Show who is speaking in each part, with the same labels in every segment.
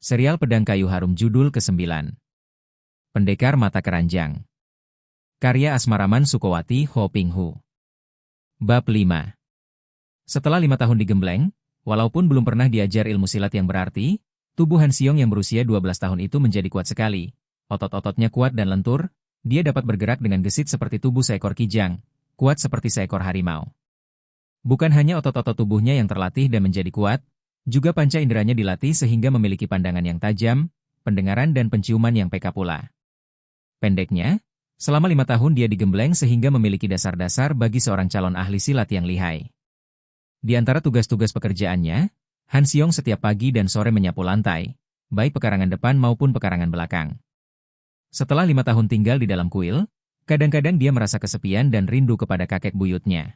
Speaker 1: Serial Pedang Kayu Harum judul ke-9. Pendekar Mata Keranjang. Karya Asmaraman Sukowati Ho Ping Hu. Bab 5. Setelah 5 tahun digembleng, walaupun belum pernah diajar ilmu silat yang berarti, tubuh Han Xiong yang berusia 12 tahun itu menjadi kuat sekali. Otot-ototnya kuat dan lentur, dia dapat bergerak dengan gesit seperti tubuh seekor kijang, kuat seperti seekor harimau. Bukan hanya otot-otot tubuhnya yang terlatih dan menjadi kuat, juga panca inderanya dilatih sehingga memiliki pandangan yang tajam, pendengaran dan penciuman yang peka pula. Pendeknya, selama 5 tahun dia digembleng sehingga memiliki dasar-dasar bagi seorang calon ahli silat yang lihai. Di antara tugas-tugas pekerjaannya, Han Xiong setiap pagi dan sore menyapu lantai, baik pekarangan depan maupun pekarangan belakang. Setelah 5 tahun tinggal di dalam kuil, kadang-kadang dia merasa kesepian dan rindu kepada kakek buyutnya.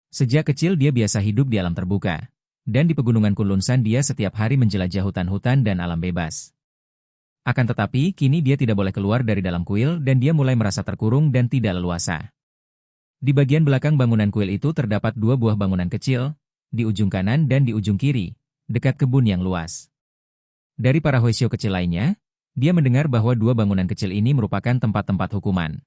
Speaker 1: Sejak kecil dia biasa hidup di alam terbuka. Dan di pegunungan Kunlunsan dia setiap hari menjelajah hutan-hutan dan alam bebas. Akan tetapi, kini dia tidak boleh keluar dari dalam kuil dan dia mulai merasa terkurung dan tidak leluasa. Di bagian belakang bangunan kuil itu terdapat 2 buah bangunan kecil, di ujung kanan dan di ujung kiri, dekat kebun yang luas. Dari para Huisyo kecil lainnya, dia mendengar bahwa 2 bangunan kecil ini merupakan tempat-tempat hukuman.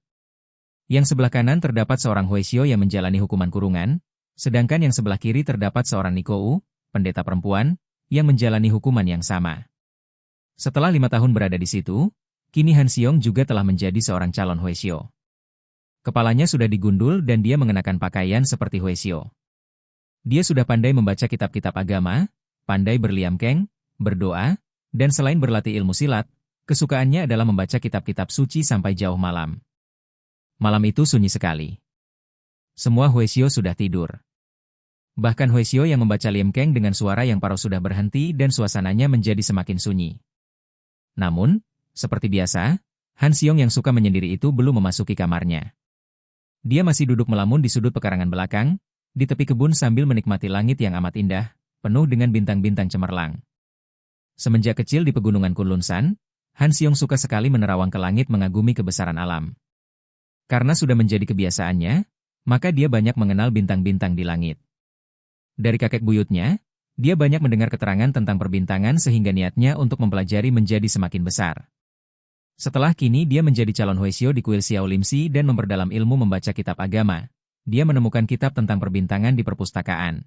Speaker 1: Yang sebelah kanan terdapat seorang Huisyo yang menjalani hukuman kurungan, sedangkan yang sebelah kiri terdapat seorang Nikou, pendeta perempuan, yang menjalani hukuman yang sama. Setelah 5 tahun berada di situ, kini Han Xiong juga telah menjadi seorang calon Huisyo. Kepalanya sudah digundul dan dia mengenakan pakaian seperti Huisyo. Dia sudah pandai membaca kitab-kitab agama, pandai berliamkeng, berdoa, dan selain berlatih ilmu silat, kesukaannya adalah membaca kitab-kitab suci sampai jauh malam. Malam itu sunyi sekali. Semua Huisyo sudah tidur. Bahkan Huisyo yang membaca liamkeng dengan suara yang parau sudah berhenti dan suasananya menjadi semakin sunyi. Namun, seperti biasa, Han Xiong yang suka menyendiri itu belum memasuki kamarnya. Dia masih duduk melamun di sudut pekarangan belakang, di tepi kebun sambil menikmati langit yang amat indah, penuh dengan bintang-bintang cemerlang. Semenjak kecil di pegunungan Kunlunsan, Han Xiong suka sekali menerawang ke langit mengagumi kebesaran alam. Karena sudah menjadi kebiasaannya, maka dia banyak mengenal bintang-bintang di langit. Dari kakek buyutnya, dia banyak mendengar keterangan tentang perbintangan sehingga niatnya untuk mempelajari menjadi semakin besar. Setelah kini dia menjadi calon Huisyo di kuil Xiao Limsi dan memperdalam ilmu membaca kitab agama, dia menemukan kitab tentang perbintangan di perpustakaan.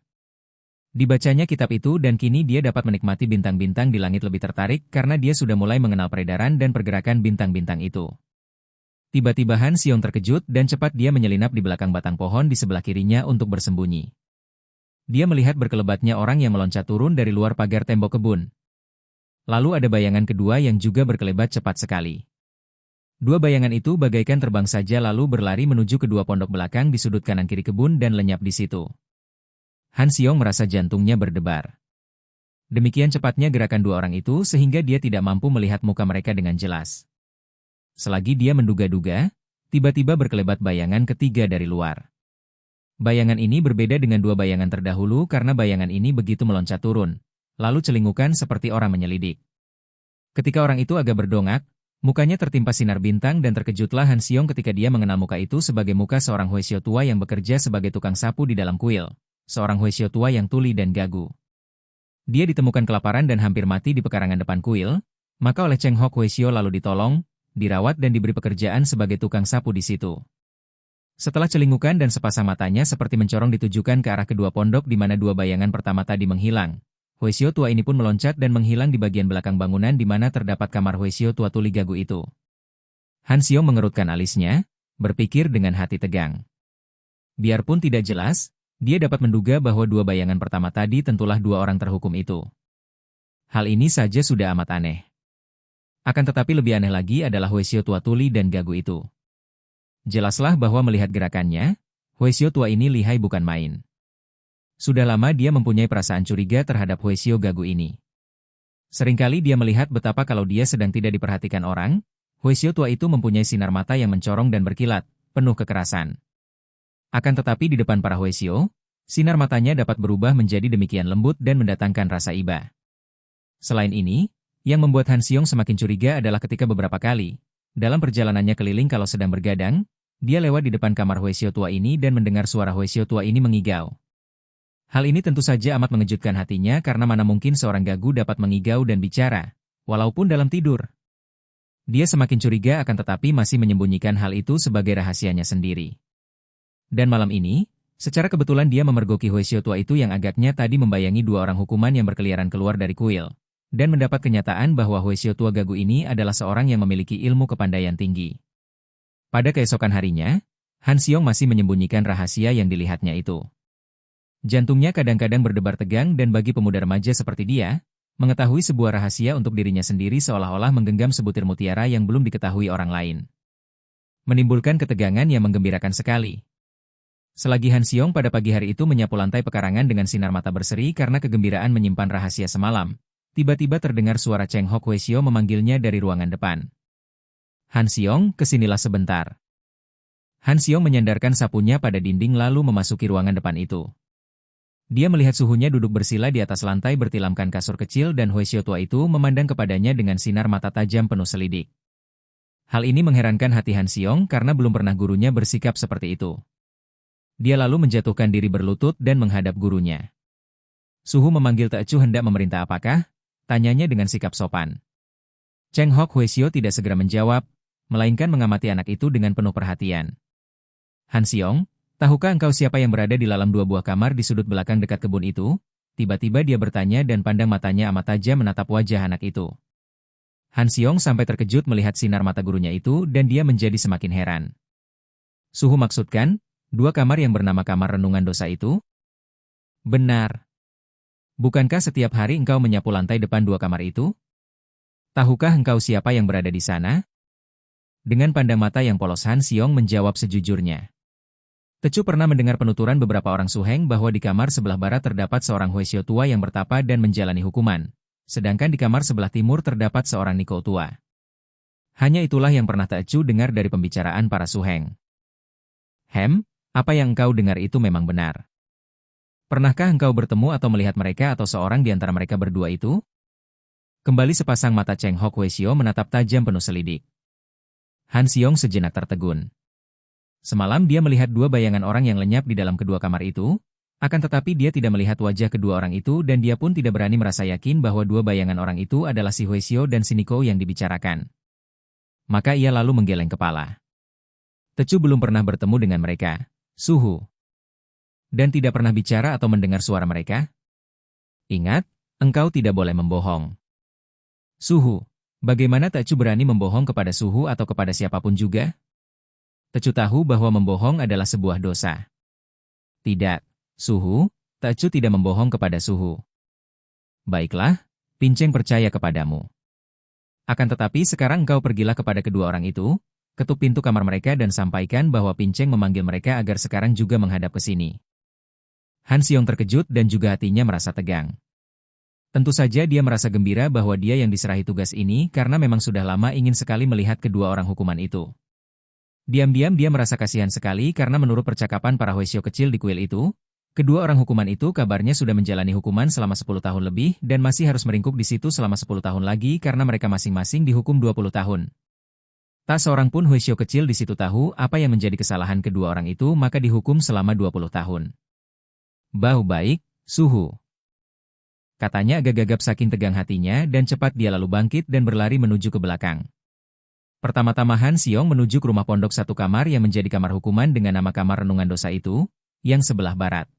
Speaker 1: Dibacanya kitab itu dan kini dia dapat menikmati bintang-bintang di langit lebih tertarik karena dia sudah mulai mengenal peredaran dan pergerakan bintang-bintang itu. Tiba-tiba Han Xiong terkejut dan cepat dia menyelinap di belakang batang pohon di sebelah kirinya untuk bersembunyi. Dia melihat berkelebatnya orang yang meloncat turun dari luar pagar tembok kebun. Lalu ada bayangan kedua yang juga berkelebat cepat sekali. 2 bayangan itu bagaikan terbang saja lalu berlari menuju kedua pondok belakang di sudut kanan kiri kebun dan lenyap di situ. Han Xiong merasa jantungnya berdebar. Demikian cepatnya gerakan 2 orang itu sehingga dia tidak mampu melihat muka mereka dengan jelas. Selagi dia menduga-duga, tiba-tiba berkelebat bayangan ketiga dari luar. Bayangan ini berbeda dengan 2 bayangan terdahulu karena bayangan ini begitu meloncat turun, lalu celingukan seperti orang menyelidik. Ketika orang itu agak berdongak, mukanya tertimpa sinar bintang dan terkejutlah Han Xiong ketika dia mengenal muka itu sebagai muka seorang Huisyo tua yang bekerja sebagai tukang sapu di dalam kuil, seorang Huisyo tua yang tuli dan gagu. Dia ditemukan kelaparan dan hampir mati di pekarangan depan kuil, maka oleh Cheng Hok Huisyo lalu ditolong, dirawat dan diberi pekerjaan sebagai tukang sapu di situ. Setelah celingukan dan sepasang matanya seperti mencorong ditujukan ke arah kedua pondok di mana 2 bayangan pertama tadi menghilang, Huisyo tua ini pun meloncat dan menghilang di bagian belakang bangunan di mana terdapat kamar Huisyo tua tuli gagu itu. Han Xiong mengerutkan alisnya, berpikir dengan hati tegang. Biarpun tidak jelas, dia dapat menduga bahwa 2 bayangan pertama tadi tentulah 2 orang terhukum itu. Hal ini saja sudah amat aneh. Akan tetapi lebih aneh lagi adalah Huisyo tua tuli dan gagu itu. Jelaslah bahwa melihat gerakannya, Huisyo tua ini lihai bukan main. Sudah lama dia mempunyai perasaan curiga terhadap Huisyo gagu ini. Seringkali dia melihat betapa kalau dia sedang tidak diperhatikan orang, Huisyo tua itu mempunyai sinar mata yang mencorong dan berkilat, penuh kekerasan. Akan tetapi di depan para Huisyo, sinar matanya dapat berubah menjadi demikian lembut dan mendatangkan rasa iba. Selain ini, yang membuat Han Xiong semakin curiga adalah ketika beberapa kali, dalam perjalanannya keliling kalau sedang bergadang, dia lewat di depan kamar Huisyo tua ini dan mendengar suara Huisyo tua ini mengigau. Hal ini tentu saja amat mengejutkan hatinya karena mana mungkin seorang gagu dapat mengigau dan bicara, walaupun dalam tidur. Dia semakin curiga akan tetapi masih menyembunyikan hal itu sebagai rahasianya sendiri. Dan malam ini, secara kebetulan dia memergoki Hoesio tua itu yang agaknya tadi membayangi dua orang hukuman yang berkeliaran keluar dari kuil, dan mendapat kenyataan bahwa Hoesio tua gagu ini adalah seorang yang memiliki ilmu kepandaian tinggi. Pada keesokan harinya, Han Xiong masih menyembunyikan rahasia yang dilihatnya itu. Jantungnya kadang-kadang berdebar tegang dan bagi pemuda remaja seperti dia, mengetahui sebuah rahasia untuk dirinya sendiri seolah-olah menggenggam sebutir mutiara yang belum diketahui orang lain. Menimbulkan ketegangan yang menggembirakan sekali. Selagi Han Xiong pada pagi hari itu menyapu lantai pekarangan dengan sinar mata berseri karena kegembiraan menyimpan rahasia semalam, tiba-tiba terdengar suara Cheng Hok Hoesio memanggilnya dari ruangan depan. Han Xiong, kesinilah sebentar. Han Xiong menyandarkan sapunya pada dinding lalu memasuki ruangan depan itu. Dia melihat suhunya duduk bersila di atas lantai bertilamkan kasur kecil dan Hoesio tua itu memandang kepadanya dengan sinar mata tajam penuh selidik. Hal ini mengherankan hati Han Xiong karena belum pernah gurunya bersikap seperti itu. Dia lalu menjatuhkan diri berlutut dan menghadap gurunya. Suhu memanggil Teochu hendak memerintah apakah? Tanyanya dengan sikap sopan. Cheng Hok Hoesio tidak segera menjawab, melainkan mengamati anak itu dengan penuh perhatian. Han Xiong, tahukah engkau siapa yang berada di dalam dua buah kamar di sudut belakang dekat kebun itu? Tiba-tiba dia bertanya dan pandang matanya amat tajam menatap wajah anak itu. Han Xiong sampai terkejut melihat sinar mata gurunya itu dan dia menjadi semakin heran. Suhu maksudkan, dua kamar yang bernama kamar renungan dosa itu? Benar. Bukankah setiap hari engkau menyapu lantai depan dua kamar itu? Tahukah engkau siapa yang berada di sana? Dengan pandang mata yang polos Han Xiong menjawab sejujurnya. Teochu pernah mendengar penuturan beberapa orang Suheng bahwa di kamar sebelah barat terdapat seorang Hoesio tua yang bertapa dan menjalani hukuman, sedangkan di kamar sebelah timur terdapat seorang Niko tua. Hanya itulah yang pernah Teochu dengar dari pembicaraan para Suheng. Apa yang engkau dengar itu memang benar. Pernahkah engkau bertemu atau melihat mereka atau seorang di antara mereka berdua itu? Kembali sepasang mata Cheng Hok Hoesio menatap tajam penuh selidik. Han Xiong sejenak tertegun. Semalam dia melihat dua bayangan orang yang lenyap di dalam kedua kamar itu, akan tetapi dia tidak melihat wajah kedua orang itu dan dia pun tidak berani merasa yakin bahwa dua bayangan orang itu adalah si Hoesio dan si Niko yang dibicarakan. Maka ia lalu menggeleng kepala. Teochu belum pernah bertemu dengan mereka, Suhu. Dan tidak pernah bicara atau mendengar suara mereka? Ingat, engkau tidak boleh membohong. Suhu, bagaimana Teochu berani membohong kepada Suhu atau kepada siapapun juga? Teochu tahu bahwa membohong adalah sebuah dosa. Tidak, Suhu, Teochu tidak membohong kepada Suhu. Baiklah, Pinceng percaya kepadamu. Akan tetapi sekarang engkau pergilah kepada kedua orang itu, ketuk pintu kamar mereka dan sampaikan bahwa Pinceng memanggil mereka agar sekarang juga menghadap ke sini. Han Xiong terkejut dan juga hatinya merasa tegang. Tentu saja dia merasa gembira bahwa dia yang diserahi tugas ini karena memang sudah lama ingin sekali melihat kedua orang hukuman itu. Diam-diam dia merasa kasihan sekali karena menurut percakapan para Hoesio kecil di kuil itu, kedua orang hukuman itu kabarnya sudah menjalani hukuman selama 10 tahun lebih dan masih harus meringkuk di situ selama 10 tahun lagi karena mereka masing-masing dihukum 20 tahun. Tak seorang pun Hoesio kecil di situ tahu apa yang menjadi kesalahan kedua orang itu maka dihukum selama 20 tahun. Bau baik, Suhu. Katanya agak gagap saking tegang hatinya dan cepat dia lalu bangkit dan berlari menuju ke belakang. Pertama-tama Han Xiong menuju ke rumah pondok satu kamar yang menjadi kamar hukuman dengan nama kamar renungan dosa itu, yang sebelah barat.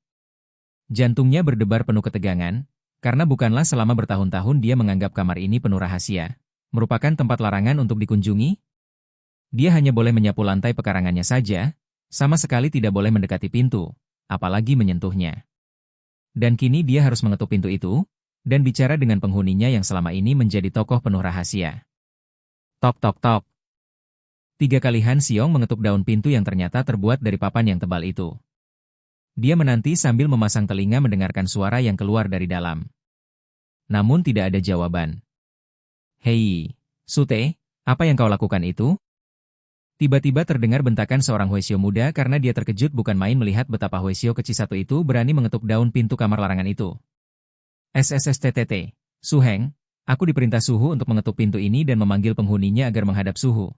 Speaker 1: Jantungnya berdebar penuh ketegangan, karena bukanlah selama bertahun-tahun dia menganggap kamar ini penuh rahasia, merupakan tempat larangan untuk dikunjungi. Dia hanya boleh menyapu lantai pekarangannya saja, sama sekali tidak boleh mendekati pintu, apalagi menyentuhnya. Dan kini dia harus mengetuk pintu itu, dan bicara dengan penghuninya yang selama ini menjadi tokoh penuh rahasia. Tok tok tok. 3 kali Han Xiong mengetuk daun pintu yang ternyata terbuat dari papan yang tebal itu. Dia menanti sambil memasang telinga mendengarkan suara yang keluar dari dalam. Namun tidak ada jawaban. Hei, Sute, apa yang kau lakukan itu? Tiba-tiba terdengar bentakan seorang Hoesio muda karena dia terkejut bukan main melihat betapa Hoesio kecil satu itu berani mengetuk daun pintu kamar larangan itu. SSSTTT, Suheng, aku diperintah Suhu untuk mengetuk pintu ini dan memanggil penghuninya agar menghadap Suhu.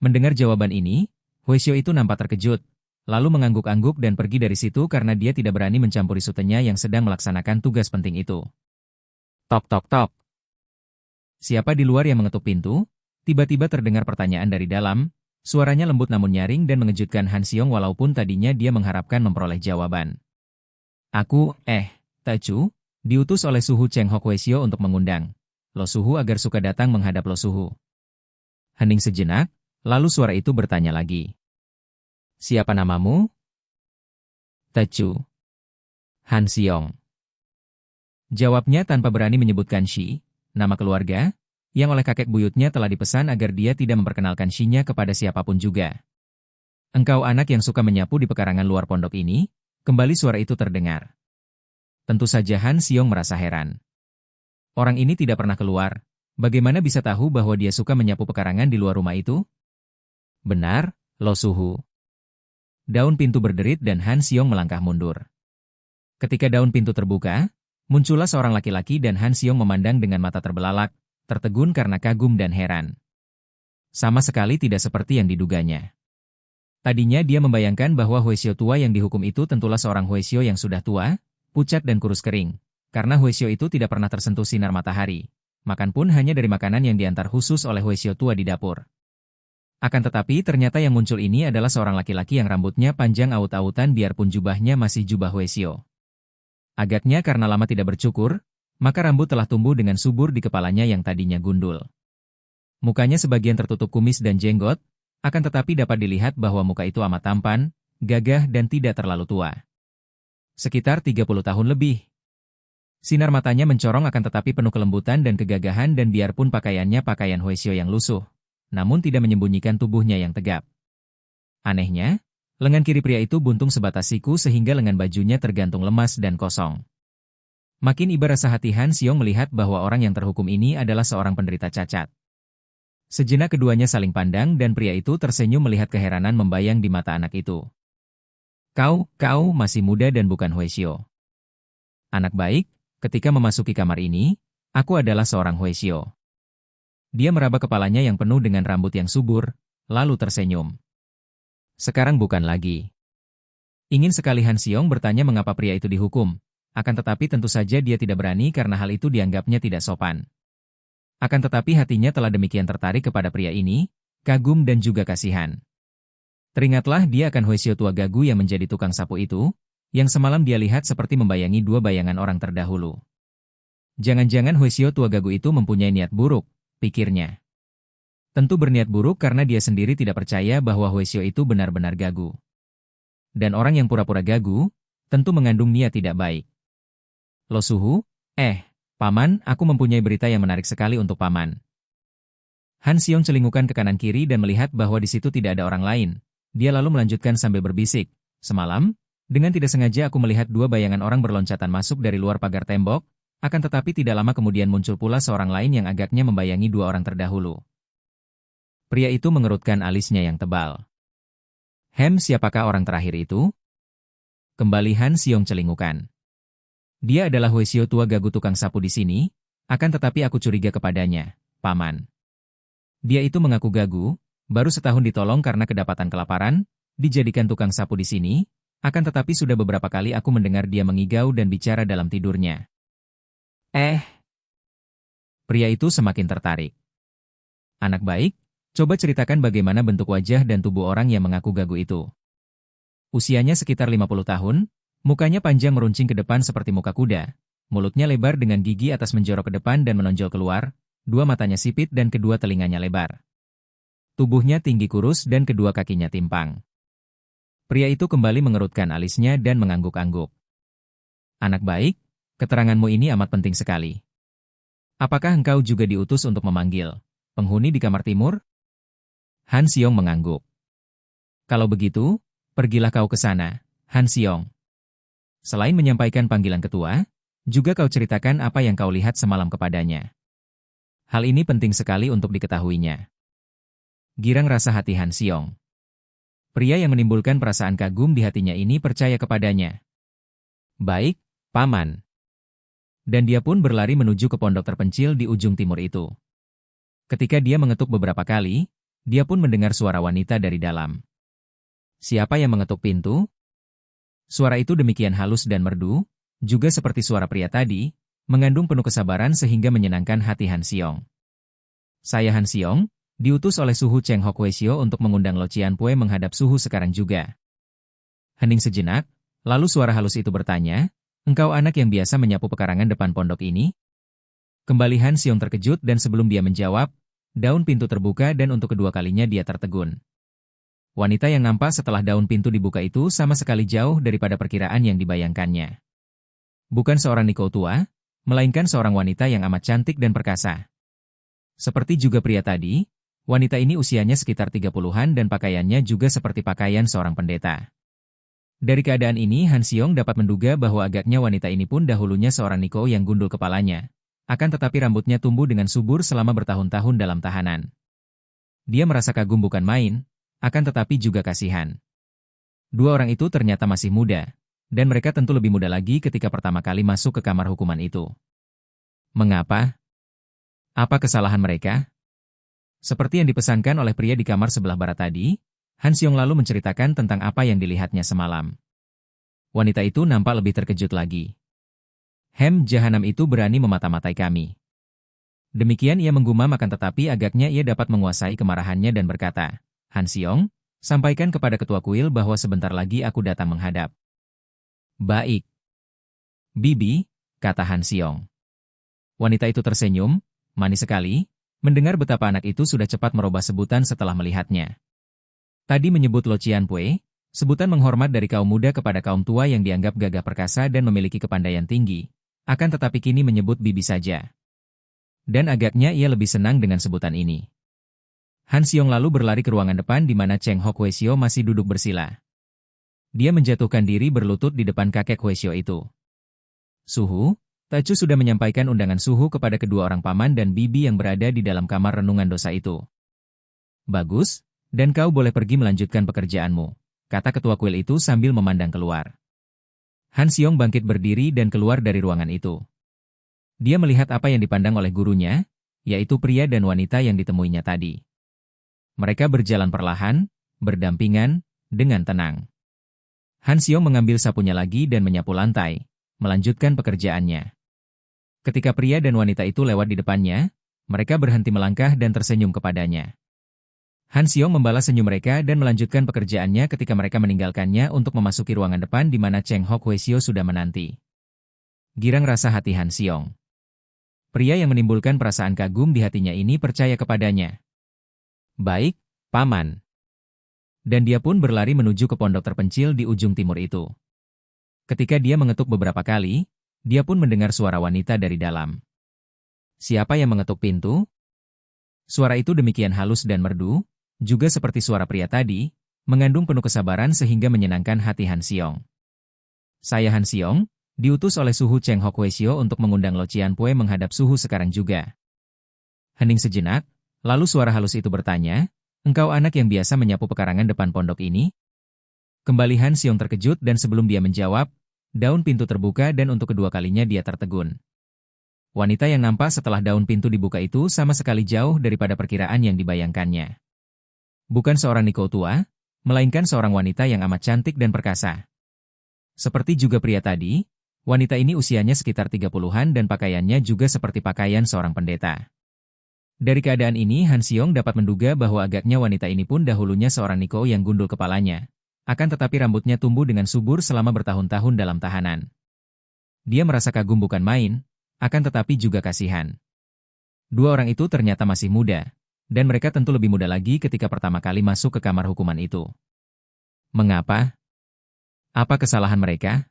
Speaker 1: Mendengar jawaban ini, Hoesio itu nampak terkejut, lalu mengangguk-angguk dan pergi dari situ karena dia tidak berani mencampuri sutenya yang sedang melaksanakan tugas penting itu. Tok tok tok. Siapa di luar yang mengetuk pintu? Tiba-tiba terdengar pertanyaan dari dalam, suaranya lembut namun nyaring dan mengejutkan Han Xiong walaupun tadinya dia mengharapkan memperoleh jawaban. Aku, Tachu, diutus oleh Suhu Cheng Hok Weisio untuk mengundang Lo Suhu agar suka datang menghadap Lo Suhu. Hening sejenak, lalu suara itu bertanya lagi. Siapa namamu? Tachu. Han Xiong. Jawabnya tanpa berani menyebutkan Shi, nama keluarga, yang oleh kakek buyutnya telah dipesan agar dia tidak memperkenalkan Shi-nya kepada siapapun juga. Engkau anak yang suka menyapu di pekarangan luar pondok ini? Kembali suara itu terdengar. Tentu saja Han Xiong merasa heran. Orang ini tidak pernah keluar, bagaimana bisa tahu bahwa dia suka menyapu pekarangan di luar rumah itu? Benar, Lo Suhu. Daun pintu berderit dan Han Xiong melangkah mundur. Ketika daun pintu terbuka, muncullah seorang laki-laki dan Han Xiong memandang dengan mata terbelalak, tertegun karena kagum dan heran. Sama sekali tidak seperti yang diduganya. Tadinya dia membayangkan bahwa Huesio tua yang dihukum itu tentulah seorang Huesio yang sudah tua, pucat dan kurus kering, karena Huesio itu tidak pernah tersentuh sinar matahari. Makan pun hanya dari makanan yang diantar khusus oleh Huesio tua di dapur. Akan tetapi ternyata yang muncul ini adalah seorang laki-laki yang rambutnya panjang aut-autan biarpun jubahnya masih jubah Huesio. Agaknya karena lama tidak bercukur, maka rambut telah tumbuh dengan subur di kepalanya yang tadinya gundul. Mukanya sebagian tertutup kumis dan jenggot, akan tetapi dapat dilihat bahwa muka itu amat tampan, gagah dan tidak terlalu tua. Sekitar 30 tahun lebih. Sinar matanya mencorong akan tetapi penuh kelembutan dan kegagahan dan biarpun pakaiannya pakaian Huesio yang lusuh, namun tidak menyembunyikan tubuhnya yang tegap. Anehnya, lengan kiri pria itu buntung sebatas siku sehingga lengan bajunya tergantung lemas dan kosong. Makin iba rasa hati Han Xiong melihat bahwa orang yang terhukum ini adalah seorang penderita cacat. Sejenak keduanya saling pandang dan pria itu tersenyum melihat keheranan membayang di mata anak itu. Kau masih muda dan bukan Huesio. Anak baik, ketika memasuki kamar ini, aku adalah seorang Huesio. Dia meraba kepalanya yang penuh dengan rambut yang subur, lalu tersenyum. Sekarang bukan lagi. Ingin sekali Han Xiong bertanya mengapa pria itu dihukum, akan tetapi tentu saja dia tidak berani karena hal itu dianggapnya tidak sopan. Akan tetapi hatinya telah demikian tertarik kepada pria ini, kagum dan juga kasihan. Teringatlah dia akan Huesio tua gagu yang menjadi tukang sapu itu, yang semalam dia lihat seperti membayangi dua bayangan orang terdahulu. Jangan-jangan Huesio tua gagu itu mempunyai niat buruk, pikirnya. Tentu berniat buruk karena dia sendiri tidak percaya bahwa Huesio itu benar-benar gagu. Dan orang yang pura-pura gagu, tentu mengandung niat tidak baik. Lo Suhu, Paman, aku mempunyai berita yang menarik sekali untuk Paman. Han Xiong celingukan ke kanan kiri dan melihat bahwa di situ tidak ada orang lain. Dia lalu melanjutkan sambil berbisik. Semalam, dengan tidak sengaja aku melihat dua bayangan orang berloncatan masuk dari luar pagar tembok, akan tetapi tidak lama kemudian muncul pula seorang lain yang agaknya membayangi dua orang terdahulu. Pria itu mengerutkan alisnya yang tebal. Siapakah orang terakhir itu? Kembali Han Xiong celingukan. Dia adalah Huesio tua gagu tukang sapu di sini, akan tetapi aku curiga kepadanya, Paman. Dia itu mengaku gagu, baru setahun ditolong karena kedapatan kelaparan, dijadikan tukang sapu di sini, akan tetapi sudah beberapa kali aku mendengar dia mengigau dan bicara dalam tidurnya. Pria itu semakin tertarik. Anak baik, coba ceritakan bagaimana bentuk wajah dan tubuh orang yang mengaku gagu itu. Usianya sekitar 50 tahun, mukanya panjang meruncing ke depan seperti muka kuda, mulutnya lebar dengan gigi atas menjorok ke depan dan menonjol keluar, dua matanya sipit dan kedua telinganya lebar. Tubuhnya tinggi kurus dan kedua kakinya timpang. Pria itu kembali mengerutkan alisnya dan mengangguk-angguk. Anak baik, keteranganmu ini amat penting sekali. Apakah engkau juga diutus untuk memanggil penghuni di kamar timur? Han Xiong mengangguk. Kalau begitu, pergilah kau ke sana, Han Xiong. Selain menyampaikan panggilan ketua, juga kau ceritakan apa yang kau lihat semalam kepadanya. Hal ini penting sekali untuk diketahuinya. Girang rasa hati Han Xiong. Pria yang menimbulkan perasaan kagum di hatinya ini percaya kepadanya. Baik, Paman. Dan dia pun berlari menuju ke pondok terpencil di ujung timur itu. Ketika dia mengetuk beberapa kali, dia pun mendengar suara wanita dari dalam. Siapa yang mengetuk pintu? Suara itu demikian halus dan merdu, juga seperti suara pria tadi, mengandung penuh kesabaran sehingga menyenangkan hati Han Xiong. Saya Han Xiong, diutus oleh Suhu Cheng Hokwesio untuk mengundang Lo Cianpue menghadap Suhu sekarang juga. Hening sejenak, lalu suara halus itu bertanya, engkau anak yang biasa menyapu pekarangan depan pondok ini? Kembali Han Xiong terkejut dan sebelum dia menjawab, daun pintu terbuka dan untuk kedua kalinya dia tertegun. Wanita yang nampak setelah daun pintu dibuka itu sama sekali jauh daripada perkiraan yang dibayangkannya. Bukan seorang niko tua, melainkan seorang wanita yang amat cantik dan perkasa. Seperti juga pria tadi, wanita ini usianya sekitar 30-an dan pakaiannya juga seperti pakaian seorang pendeta. Dari keadaan ini Han Xiong dapat menduga bahwa agaknya wanita ini pun dahulunya seorang niko yang gundul kepalanya, akan tetapi rambutnya tumbuh dengan subur selama bertahun-tahun dalam tahanan. Dia merasa kagum bukan main, akan tetapi juga kasihan. Dua orang itu ternyata masih muda, dan mereka tentu lebih muda lagi ketika pertama kali masuk ke kamar hukuman itu. Mengapa? Apa kesalahan mereka? Seperti yang dipesankan oleh pria di kamar sebelah barat tadi, Han Xiong lalu menceritakan tentang apa yang dilihatnya semalam. Wanita itu nampak lebih terkejut lagi. Jahanam itu berani memata-matai kami. Demikian ia menggumam akan tetapi agaknya ia dapat menguasai kemarahannya dan berkata, Han Xiong, sampaikan kepada ketua kuil bahwa sebentar lagi aku datang menghadap. Baik. Bibi, kata Han Xiong. Wanita itu tersenyum, manis sekali, mendengar betapa anak itu sudah cepat merubah sebutan setelah melihatnya. Tadi menyebut Lo Cianpue, sebutan menghormat dari kaum muda kepada kaum tua yang dianggap gagah perkasa dan memiliki kepandaian tinggi, akan tetapi kini menyebut bibi saja. Dan agaknya ia lebih senang dengan sebutan ini. Han Xiong lalu berlari ke ruangan depan di mana Cheng Hokwesio masih duduk bersila. Dia menjatuhkan diri berlutut di depan kakek Hwesio itu. Suhu, Tacu sudah menyampaikan undangan Suhu kepada kedua orang paman dan bibi yang berada di dalam kamar renungan dosa itu. Bagus, dan kau boleh pergi melanjutkan pekerjaanmu, kata ketua kuil itu sambil memandang keluar. Han Xiong bangkit berdiri dan keluar dari ruangan itu. Dia melihat apa yang dipandang oleh gurunya, yaitu pria dan wanita yang ditemuinya tadi. Mereka berjalan perlahan, berdampingan, dengan tenang. Han Xiong mengambil sapunya lagi dan menyapu lantai, melanjutkan pekerjaannya. Ketika pria dan wanita itu lewat di depannya, mereka berhenti melangkah dan tersenyum kepadanya. Han Xiong membalas senyum mereka dan melanjutkan pekerjaannya ketika mereka meninggalkannya untuk memasuki ruangan depan di mana Cheng Hokwesio sudah menanti. Girang rasa hati Han Xiong. Pria yang menimbulkan perasaan kagum di hatinya ini percaya kepadanya. Baik, paman. Dan dia pun berlari menuju ke pondok terpencil di ujung timur itu. Ketika dia mengetuk beberapa kali, dia pun mendengar suara wanita dari dalam. Siapa yang mengetuk pintu? Suara itu demikian halus dan merdu, juga seperti suara pria tadi, mengandung penuh kesabaran sehingga menyenangkan hati Han Xiong. Saya Han Xiong, diutus oleh Suhu Cheng Hokwesio untuk mengundang Lo Cianpue menghadap Suhu sekarang juga. Hening sejenak, lalu suara halus itu bertanya, engkau anak yang biasa menyapu pekarangan depan pondok ini? Kembali Han Xiong terkejut dan sebelum dia menjawab, daun pintu terbuka dan untuk kedua kalinya dia tertegun. Wanita yang nampak setelah daun pintu dibuka itu sama sekali jauh daripada perkiraan yang dibayangkannya. Bukan seorang niko tua, melainkan seorang wanita yang amat cantik dan perkasa. Seperti juga pria tadi, wanita ini usianya sekitar 30-an dan pakaiannya juga seperti pakaian seorang pendeta. Dari keadaan ini Han Xiong dapat menduga bahwa agaknya wanita ini pun dahulunya seorang niko yang gundul kepalanya, akan tetapi rambutnya tumbuh dengan subur selama bertahun-tahun dalam tahanan. Dia merasa kagum bukan main, akan tetapi juga kasihan. Dua orang itu ternyata masih muda, dan mereka tentu lebih muda lagi ketika pertama kali masuk ke kamar hukuman itu. Mengapa? Apa kesalahan mereka?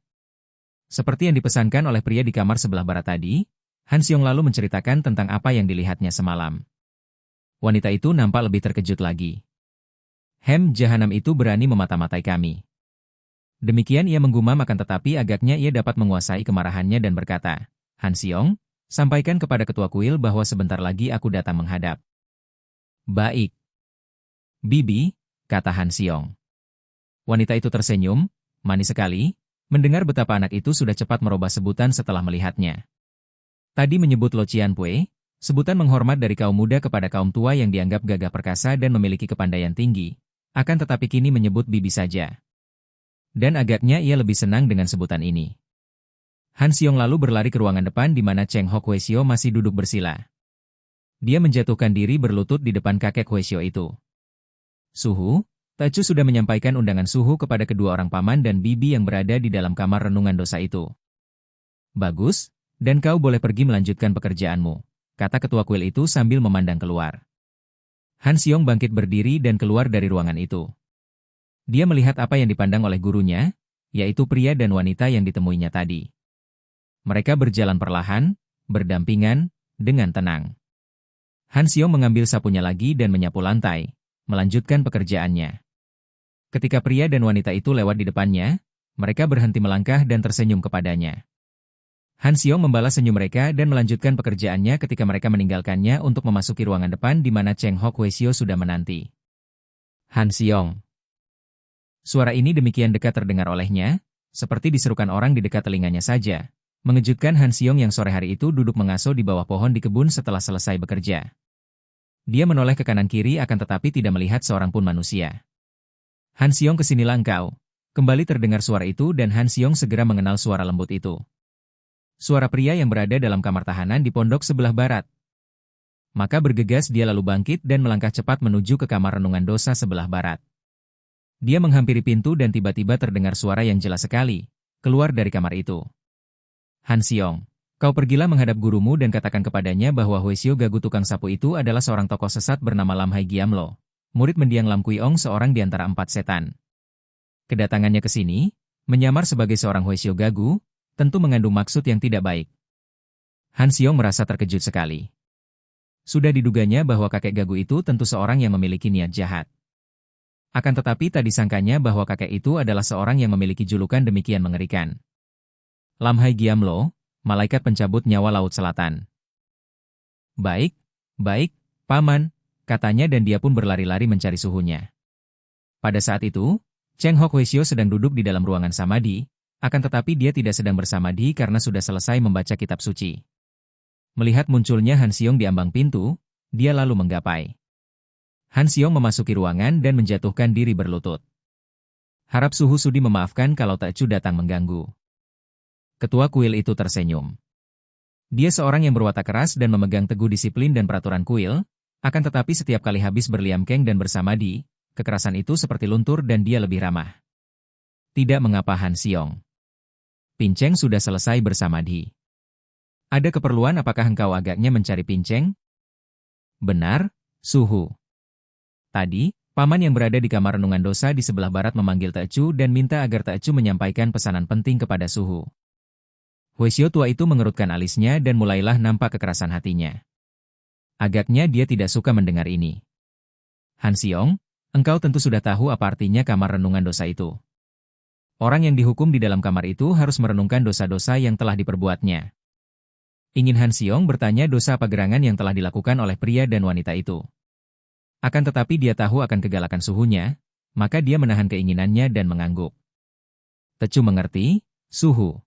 Speaker 1: Seperti yang dipesankan oleh pria di kamar sebelah barat tadi, Han Xiong lalu menceritakan tentang apa yang dilihatnya semalam. Wanita itu nampak lebih terkejut lagi. Jahanam itu berani memata-matai kami. Demikian ia menggumam akan tetapi agaknya ia dapat menguasai kemarahannya dan berkata, Han Xiong, sampaikan kepada ketua kuil bahwa sebentar lagi aku datang menghadap. Baik. Bibi, kata Han Xiong. Wanita itu tersenyum, manis sekali, mendengar betapa anak itu sudah cepat merubah sebutan setelah melihatnya. Tadi menyebut Lo Cianpue, sebutan menghormat dari kaum muda kepada kaum tua yang dianggap gagah perkasa dan memiliki kepandaian tinggi, akan tetapi kini menyebut bibi saja. Dan agaknya ia lebih senang dengan sebutan ini. Han Xiong lalu berlari ke ruangan depan di mana Cheng Hokwesio masih duduk bersila. Dia menjatuhkan diri berlutut di depan kakek Huesio itu. Suhu, Tecu sudah menyampaikan undangan Suhu kepada kedua orang paman dan bibi yang berada di dalam kamar renungan dosa itu. Bagus, dan kau boleh pergi melanjutkan pekerjaanmu, kata ketua kuil itu sambil memandang keluar. Han Xiong bangkit berdiri dan keluar dari ruangan itu. Dia melihat apa yang dipandang oleh gurunya, yaitu pria dan wanita yang ditemuinya tadi. Mereka berjalan perlahan, berdampingan, dengan tenang. Han Xiong mengambil sapunya lagi dan menyapu lantai, melanjutkan pekerjaannya. Ketika pria dan wanita itu lewat di depannya, mereka berhenti melangkah dan tersenyum kepadanya. Han Xiong membalas senyum mereka dan melanjutkan pekerjaannya ketika mereka meninggalkannya untuk memasuki ruangan depan di mana Cheng Hok Huesio sudah menanti. Han Xiong. Suara ini demikian dekat terdengar olehnya, seperti diserukan orang di dekat telinganya saja, mengejutkan Han Xiong yang sore hari itu duduk mengasuh di bawah pohon di kebun setelah selesai bekerja. Dia menoleh ke kanan kiri akan tetapi tidak melihat seorang pun manusia. Han Xiong, kesinilah engkau. Kembali terdengar suara itu dan Han Xiong segera mengenal suara lembut itu. Suara pria yang berada dalam kamar tahanan di pondok sebelah barat. Maka bergegas dia lalu bangkit dan melangkah cepat menuju ke kamar renungan dosa sebelah barat. Dia menghampiri pintu dan tiba-tiba terdengar suara yang jelas sekali, keluar dari kamar itu. Han Xiong, kau pergilah menghadap gurumu dan katakan kepadanya bahwa Huesio Gagu tukang sapu itu adalah seorang tokoh sesat bernama Lam Hai Giamlo, murid mendiang Lam Kui Ong, seorang di antara 4 setan. Kedatangannya ke sini, menyamar sebagai seorang Huesio Gagu, tentu mengandung maksud yang tidak baik. Han Xiong merasa terkejut sekali. Sudah diduganya bahwa kakek Gagu itu tentu seorang yang memiliki niat jahat. Akan tetapi tak disangkanya bahwa kakek itu adalah seorang yang memiliki julukan demikian mengerikan. Lam Hai Giamlo, malaikat pencabut nyawa Laut Selatan. Baik, Paman, katanya dan dia pun berlari-lari mencari suhunya. Pada saat itu, Cheng Hok Huesio sedang duduk di dalam ruangan samadhi, akan tetapi dia tidak sedang bersamadhi karena sudah selesai membaca kitab suci. Melihat munculnya Han Xiong di ambang pintu, dia lalu menggapai. Han Xiong memasuki ruangan dan menjatuhkan diri berlutut. Harap Suhu sudi memaafkan kalau Tecu datang mengganggu. Ketua kuil itu tersenyum. Dia seorang yang berwatak keras dan memegang teguh disiplin dan peraturan kuil, akan tetapi setiap kali habis berliamkeng dan bersamadi, kekerasan itu seperti luntur dan dia lebih ramah. Tidak mengapa Han Xiong. Pinceng sudah selesai bersamadi. Ada keperluan apakah engkau agaknya mencari Pinceng? Benar, Suhu. Tadi, paman yang berada di kamar renungan dosa di sebelah barat memanggil Tecu dan minta agar Tecu menyampaikan pesanan penting kepada Suhu. Huesio tua itu mengerutkan alisnya dan mulailah nampak kekerasan hatinya. Agaknya dia tidak suka mendengar ini. Han Xiong, engkau tentu sudah tahu apa artinya kamar renungan dosa itu. Orang yang dihukum di dalam kamar itu harus merenungkan dosa-dosa yang telah diperbuatnya. Ingin Han Xiong bertanya dosa apa gerangan yang telah dilakukan oleh pria dan wanita itu. Akan tetapi dia tahu akan kegalakan suhunya, maka dia menahan keinginannya dan mengangguk. Tecu mengerti, Suhu.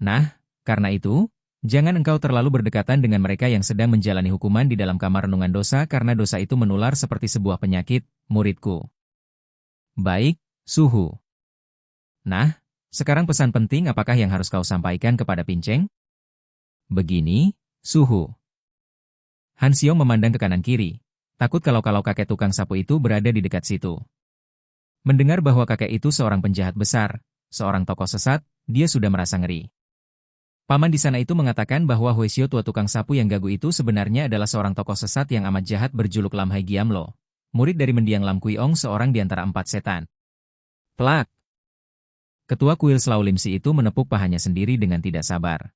Speaker 1: Nah, karena itu, jangan engkau terlalu berdekatan dengan mereka yang sedang menjalani hukuman di dalam kamar renungan dosa karena dosa itu menular seperti sebuah penyakit, muridku. Baik, Suhu. Nah, sekarang pesan penting apakah yang harus kau sampaikan kepada Pinceng? Begini, Suhu. Han Xiong memandang ke kanan kiri, takut kalau kakek tukang sapu itu berada di dekat situ. Mendengar bahwa kakek itu seorang penjahat besar, seorang tokoh sesat, dia sudah merasa ngeri. Paman di sana itu mengatakan bahwa Huesio tua tukang sapu yang gagu itu sebenarnya adalah seorang tokoh sesat yang amat jahat berjuluk Lam Hai Giamlo, murid dari mendiang Lam Kui Ong, seorang di antara 4 setan. Plak! Ketua kuil Selau Limsi itu menepuk pahanya sendiri dengan tidak sabar.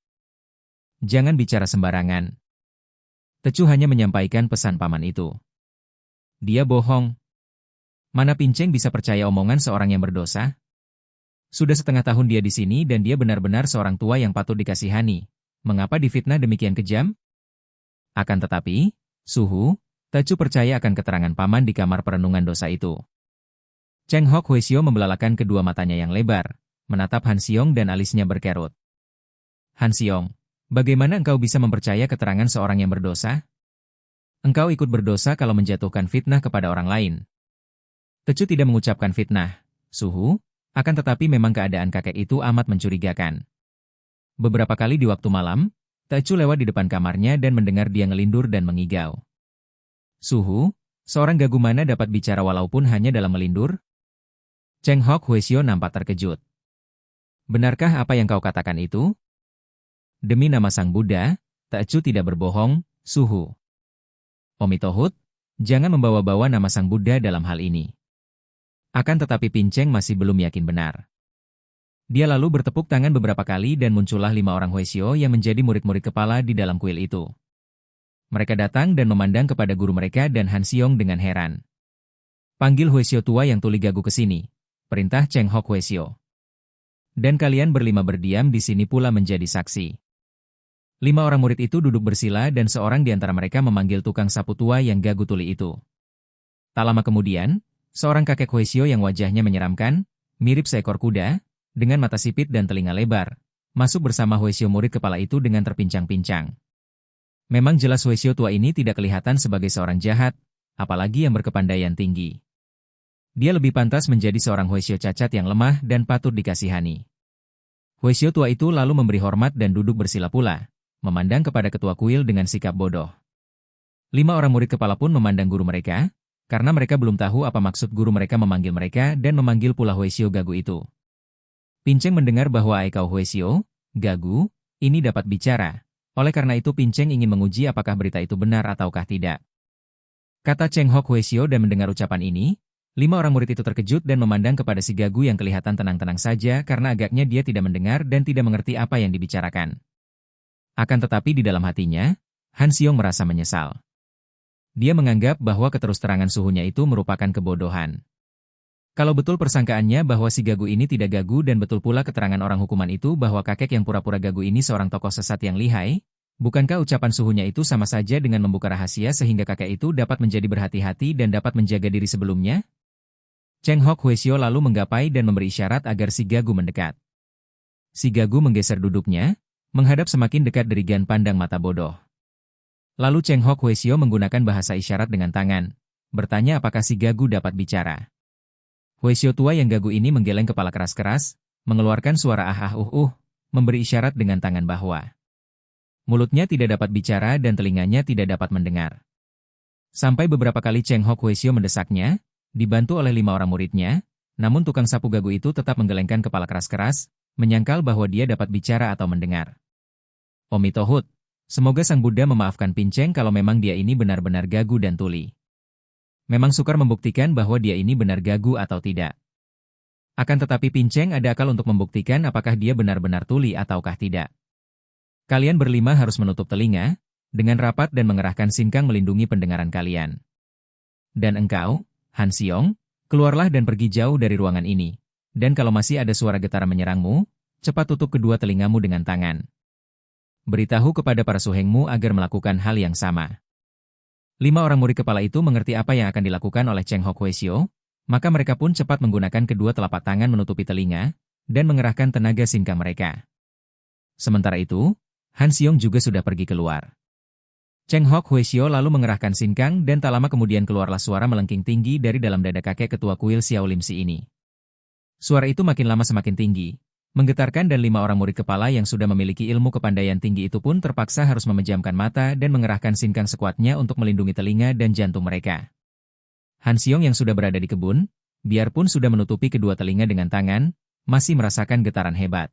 Speaker 1: Jangan bicara sembarangan. Tecu hanya menyampaikan pesan paman itu. Dia bohong. Mana Pinceng bisa percaya omongan seorang yang berdosa? Sudah setengah tahun dia di sini dan dia benar-benar seorang tua yang patut dikasihani. Mengapa difitnah demikian kejam? Akan tetapi, Suhu, Tecu percaya akan keterangan paman di kamar perenungan dosa itu. Cheng Hok Huesio membelalakan kedua matanya yang lebar, menatap Han Xiong dan alisnya berkerut. Han Xiong, bagaimana engkau bisa mempercaya keterangan seorang yang berdosa? Engkau ikut berdosa kalau menjatuhkan fitnah kepada orang lain. Tecu tidak mengucapkan fitnah, Suhu, akan tetapi memang keadaan kakek itu amat mencurigakan. Beberapa kali di waktu malam, Tecu lewat di depan kamarnya dan mendengar dia ngelindur dan mengigau. Suhu, seorang gagu mana dapat bicara walaupun hanya dalam melindur? Cheng Hok Huesio nampak terkejut. Benarkah apa yang kau katakan itu? Demi nama Sang Buddha, Tecu tidak berbohong, Suhu. Omitohut, jangan membawa-bawa nama Sang Buddha dalam hal ini. Akan tetapi Pinceng masih belum yakin benar. Dia lalu bertepuk tangan beberapa kali dan muncullah 5 orang Huesio yang menjadi murid-murid kepala di dalam kuil itu. Mereka datang dan memandang kepada guru mereka dan Han Xiong dengan heran. Panggil Huesio tua yang tuli gagu ke sini, perintah Cheng Hok Huesio. Dan kalian berlima berdiam di sini pula menjadi saksi. 5 orang murid itu duduk bersila dan seorang di antara mereka memanggil tukang sapu tua yang gagu tuli itu. Tak lama kemudian, seorang kakek Huesio yang wajahnya menyeramkan, mirip seekor kuda, dengan mata sipit dan telinga lebar, masuk bersama Huesio murid kepala itu dengan terpincang-pincang. Memang jelas Huesio tua ini tidak kelihatan sebagai seorang jahat, apalagi yang berkepandaian tinggi. Dia lebih pantas menjadi seorang Huesio cacat yang lemah dan patut dikasihani. Huesio tua itu lalu memberi hormat dan duduk bersila pula, memandang kepada ketua kuil dengan sikap bodoh. 5 orang murid kepala pun memandang guru mereka, karena mereka belum tahu apa maksud guru mereka memanggil mereka dan memanggil pula Huesio gagu itu. Pinceng mendengar bahwa Aikau Huesio, gagu, ini dapat bicara. Oleh karena itu Pinceng ingin menguji apakah berita itu benar ataukah tidak. Kata Cheng Hok Huesio dan mendengar ucapan ini, 5 orang murid itu terkejut dan memandang kepada si gagu yang kelihatan tenang-tenang saja karena agaknya dia tidak mendengar dan tidak mengerti apa yang dibicarakan. Akan tetapi di dalam hatinya, Han Xiong merasa menyesal. Dia menganggap bahwa keterus-terangan suhunya itu merupakan kebodohan. Kalau betul persangkaannya bahwa si gagu ini tidak gagu dan betul pula keterangan orang hukuman itu bahwa kakek yang pura-pura gagu ini seorang tokoh sesat yang lihai, bukankah ucapan suhunya itu sama saja dengan membuka rahasia sehingga kakek itu dapat menjadi berhati-hati dan dapat menjaga diri sebelumnya? Cheng Hok Huesio lalu menggapai dan memberi isyarat agar si gagu mendekat. Si gagu menggeser duduknya, menghadap semakin dekat dari gan pandang mata bodoh. Lalu Cheng Hok Huesio menggunakan bahasa isyarat dengan tangan, bertanya apakah si gagu dapat bicara. Huesio tua yang gagu ini menggeleng kepala keras-keras, mengeluarkan suara memberi isyarat dengan tangan bahwa mulutnya tidak dapat bicara dan telinganya tidak dapat mendengar. Sampai beberapa kali Cheng Hok Huesio mendesaknya, dibantu oleh 5 orang muridnya, namun tukang sapu gagu itu tetap menggelengkan kepala keras-keras, menyangkal bahwa dia dapat bicara atau mendengar. Omitohut. Semoga Sang Buddha memaafkan Pinceng kalau memang dia ini benar-benar gagu dan tuli. Memang sukar membuktikan bahwa dia ini benar gagu atau tidak. Akan tetapi Pinceng ada akal untuk membuktikan apakah dia benar-benar tuli ataukah tidak. Kalian berlima harus menutup telinga, dengan rapat dan mengerahkan sinkang melindungi pendengaran kalian. Dan engkau, Han Xiong, keluarlah dan pergi jauh dari ruangan ini. Dan kalau masih ada suara getaran menyerangmu, cepat tutup kedua telingamu dengan tangan. Beritahu kepada para suhengmu agar melakukan hal yang sama. 5 orang murid kepala itu mengerti apa yang akan dilakukan oleh Cheng Hok Huesio, maka mereka pun cepat menggunakan kedua telapak tangan menutupi telinga, dan mengerahkan tenaga sinkang mereka. Sementara itu, Han Xiong juga sudah pergi keluar. Cheng Hok Huesio lalu mengerahkan sinkang dan tak lama kemudian keluarlah suara melengking tinggi dari dalam dada kakek ketua kuil Xiao Lim Si ini. Suara itu makin lama semakin tinggi, menggetarkan dan 5 orang murid kepala yang sudah memiliki ilmu kepandaian tinggi itu pun terpaksa harus memejamkan mata dan mengerahkan sinkang sekuatnya untuk melindungi telinga dan jantung mereka. Han Xiong yang sudah berada di kebun, biarpun sudah menutupi kedua telinga dengan tangan, masih merasakan getaran hebat.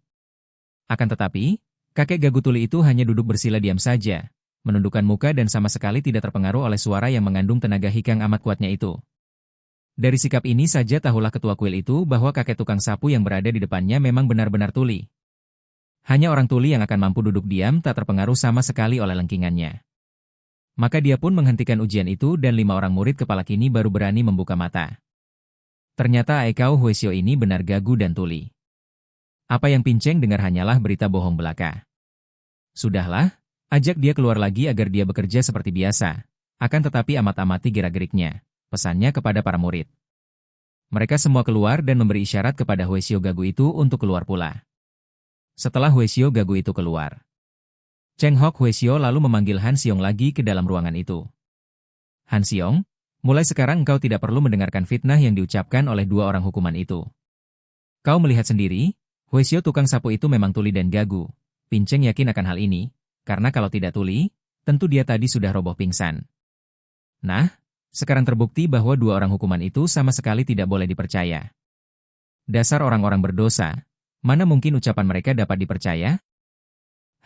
Speaker 1: Akan tetapi, kakek gagu tuli itu hanya duduk bersila diam saja, menundukkan muka dan sama sekali tidak terpengaruh oleh suara yang mengandung tenaga hikang amat kuatnya itu. Dari sikap ini saja tahulah ketua kuil itu bahwa kakek tukang sapu yang berada di depannya memang benar-benar tuli. Hanya orang tuli yang akan mampu duduk diam tak terpengaruh sama sekali oleh lengkingannya. Maka dia pun menghentikan ujian itu dan 5 orang murid kepala kini baru berani membuka mata. Ternyata Aikau Huesio ini benar gagu dan tuli. Apa yang Pinceng dengar hanyalah berita bohong belaka. Sudahlah, ajak dia keluar lagi agar dia bekerja seperti biasa. Akan tetapi amat-amati gerak-geriknya. Pesannya kepada para murid. Mereka semua keluar dan memberi isyarat kepada Huesio gagu itu untuk keluar pula. Setelah Huesio gagu itu keluar, Cheng Hok Huesio lalu memanggil Han Xiong lagi ke dalam ruangan itu. Han Xiong, mulai sekarang engkau tidak perlu mendengarkan fitnah yang diucapkan oleh 2 orang hukuman itu. Kau melihat sendiri, Huesio tukang sapu itu memang tuli dan gagu. Pinceng yakin akan hal ini, karena kalau tidak tuli, tentu dia tadi sudah roboh pingsan. Nah, sekarang terbukti bahwa dua orang hukuman itu sama sekali tidak boleh dipercaya. Dasar orang-orang berdosa, mana mungkin ucapan mereka dapat dipercaya?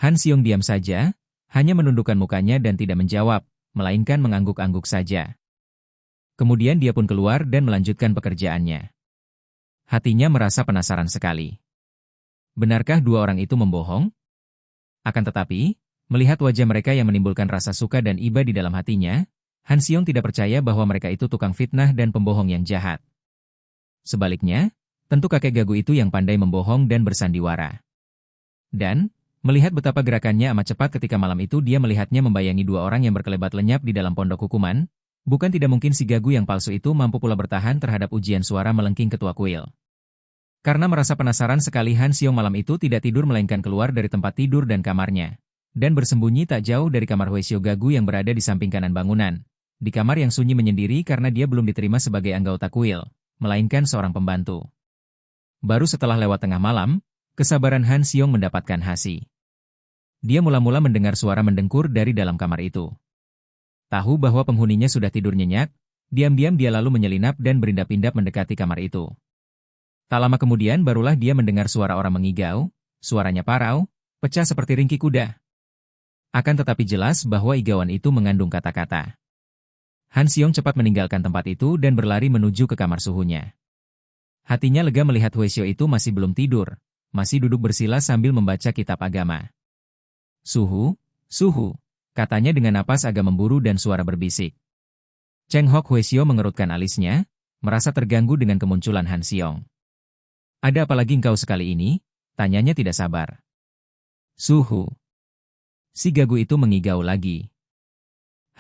Speaker 1: Han Xiong diam saja, hanya menundukkan mukanya dan tidak menjawab, melainkan mengangguk-angguk saja. Kemudian dia pun keluar dan melanjutkan pekerjaannya. Hatinya merasa penasaran sekali. Benarkah dua orang itu membohong? Akan tetapi, melihat wajah mereka yang menimbulkan rasa suka dan iba di dalam hatinya, Han Xiong tidak percaya bahwa mereka itu tukang fitnah dan pembohong yang jahat. Sebaliknya, tentu kakek gagu itu yang pandai membohong dan bersandiwara. Dan, melihat betapa gerakannya amat cepat ketika malam itu dia melihatnya membayangi dua orang yang berkelebat lenyap di dalam pondok hukuman, bukan tidak mungkin si gagu yang palsu itu mampu pula bertahan terhadap ujian suara melengking ketua kuil. Karena merasa penasaran sekali, Han Xiong malam itu tidak tidur melainkan keluar dari tempat tidur dan kamarnya, dan bersembunyi tak jauh dari kamar Huesio gagu yang berada di samping kanan bangunan, di kamar yang sunyi menyendiri karena dia belum diterima sebagai anggota kuil, melainkan seorang pembantu. Baru setelah lewat tengah malam, kesabaran Han Xiong mendapatkan hasil. Dia mula-mula mendengar suara mendengkur dari dalam kamar itu. Tahu bahwa penghuninya sudah tidur nyenyak, diam-diam dia lalu menyelinap dan berindap-indap mendekati kamar itu. Tak lama kemudian barulah dia mendengar suara orang mengigau, suaranya parau, pecah seperti ringkih kuda. Akan tetapi jelas bahwa igauan itu mengandung kata-kata. Han Xiong cepat meninggalkan tempat itu dan berlari menuju ke kamar suhunya. Hatinya lega melihat Huesio itu masih belum tidur, masih duduk bersila sambil membaca kitab agama. Suhu, suhu, katanya dengan napas agak memburu dan suara berbisik. Cheng Hok Huesio mengerutkan alisnya, merasa terganggu dengan kemunculan Han Xiong. Ada apa lagi engkau sekali ini? Tanyanya tidak sabar. Suhu. Si gagu itu mengigau lagi.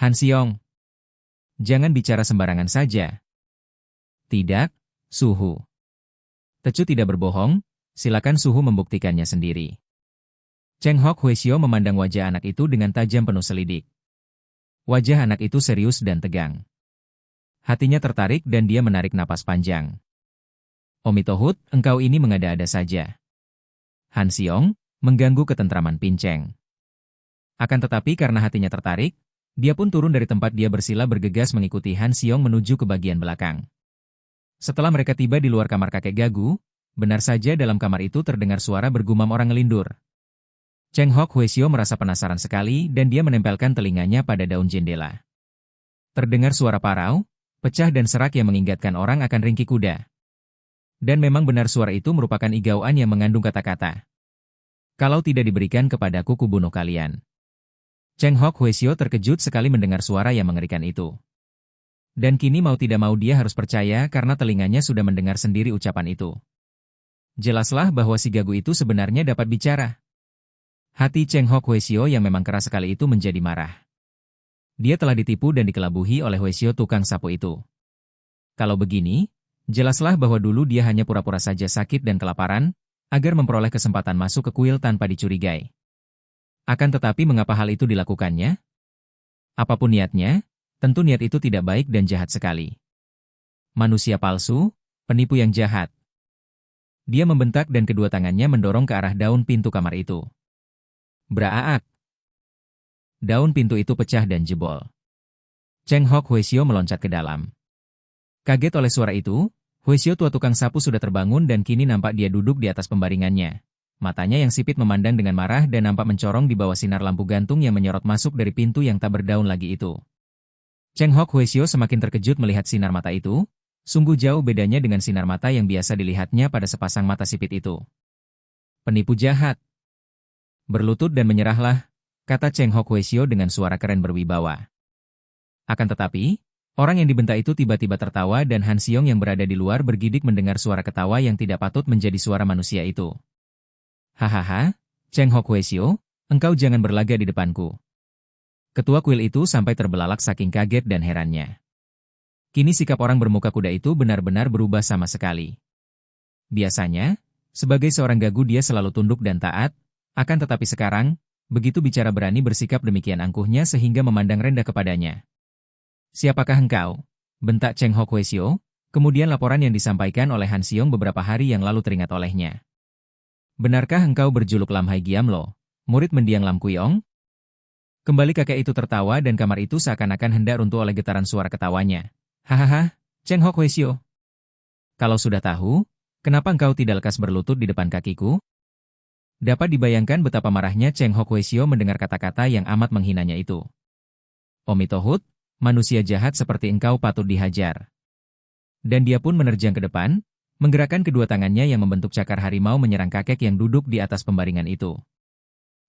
Speaker 1: Han Xiong. Jangan bicara sembarangan saja. Tidak, Suhu. Tecu tidak berbohong, silakan Suhu membuktikannya sendiri. Cheng Hok Huesio memandang wajah anak itu dengan tajam penuh selidik. Wajah anak itu serius dan tegang. Hatinya tertarik dan dia menarik napas panjang. Omitohut, engkau ini mengada-ada saja. Han Xiong mengganggu ketentraman Pinceng. Akan tetapi karena hatinya tertarik, dia pun turun dari tempat dia bersila bergegas mengikuti Han Xiong menuju ke bagian belakang. Setelah mereka tiba di luar kamar kakek gagu, benar saja dalam kamar itu terdengar suara bergumam orang ngelindur. Cheng Hok Huesio merasa penasaran sekali dan dia menempelkan telinganya pada daun jendela. Terdengar suara parau, pecah dan serak yang mengingatkan orang akan ringkih kuda. Dan memang benar suara itu merupakan igauan yang mengandung kata-kata. Kalau tidak diberikan kepadaku kubunuh kalian. Cheng Hok Huesio terkejut sekali mendengar suara yang mengerikan itu. Dan kini mau tidak mau dia harus percaya karena telinganya sudah mendengar sendiri ucapan itu. Jelaslah bahwa si gagu itu sebenarnya dapat bicara. Hati Cheng Hok Huesio yang memang keras sekali itu menjadi marah. Dia telah ditipu dan dikelabuhi oleh Huesio tukang sapu itu. Kalau begini, jelaslah bahwa dulu dia hanya pura-pura saja sakit dan kelaparan, agar memperoleh kesempatan masuk ke kuil tanpa dicurigai. Akan tetapi mengapa hal itu dilakukannya? Apapun niatnya, tentu niat itu tidak baik dan jahat sekali. Manusia palsu, penipu yang jahat. Dia membentak dan kedua tangannya mendorong ke arah daun pintu kamar itu. Braaak. Daun pintu itu pecah dan jebol. Cheng Hok Huesio meloncat ke dalam. Kaget oleh suara itu, Huesio tua tukang sapu sudah terbangun dan kini nampak dia duduk di atas pembaringannya. Matanya yang sipit memandang dengan marah dan nampak mencorong di bawah sinar lampu gantung yang menyorot masuk dari pintu yang tak berdaun lagi itu. Cheng Hok Huesio semakin terkejut melihat sinar mata itu, sungguh jauh bedanya dengan sinar mata yang biasa dilihatnya pada sepasang mata sipit itu. Penipu jahat. Berlutut dan menyerahlah, kata Cheng Hok Huesio dengan suara keren berwibawa. Akan tetapi, orang yang dibentak itu tiba-tiba tertawa dan Han Xiong yang berada di luar bergidik mendengar suara ketawa yang tidak patut menjadi suara manusia itu. Hahaha, Cheng Hok Huesio, engkau jangan berlagak di depanku. Ketua kuil itu sampai terbelalak saking kaget dan herannya. Kini sikap orang bermuka kuda itu benar-benar berubah sama sekali. Biasanya, sebagai seorang gagu dia selalu tunduk dan taat, akan tetapi sekarang, begitu bicara berani bersikap demikian angkuhnya sehingga memandang rendah kepadanya. Siapakah engkau? Bentak Cheng Hok Huesio, kemudian laporan yang disampaikan oleh Han Xiong beberapa hari yang lalu teringat olehnya. Benarkah engkau berjuluk Lam Hai Giamlo, murid mendiang Lam Kuiong? Kembali kakek itu tertawa dan kamar itu seakan-akan hendak runtuh oleh getaran suara ketawanya. Hahaha, Cheng Hok Huesio. Kalau sudah tahu, kenapa engkau tidak lekas berlutut di depan kakiku? Dapat dibayangkan betapa marahnya Cheng Hok Huesio mendengar kata-kata yang amat menghinanya itu. Omitohut, manusia jahat seperti engkau patut dihajar. Dan dia pun menerjang ke depan, menggerakkan kedua tangannya yang membentuk cakar harimau menyerang kakek yang duduk di atas pembaringan itu.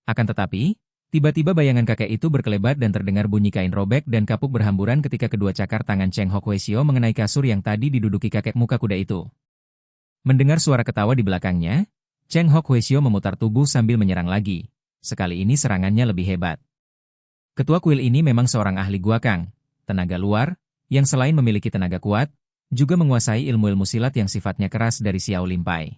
Speaker 1: Akan tetapi, tiba-tiba bayangan kakek itu berkelebat dan terdengar bunyi kain robek dan kapuk berhamburan ketika kedua cakar tangan Cheng Hok Huesio mengenai kasur yang tadi diduduki kakek muka kuda itu. Mendengar suara ketawa di belakangnya, Cheng Hok Huesio memutar tubuh sambil menyerang lagi. Sekali ini serangannya lebih hebat. Ketua kuil ini memang seorang ahli guakang, tenaga luar, yang selain memiliki tenaga kuat, juga menguasai ilmu-ilmu silat yang sifatnya keras dari Xiao Limpai.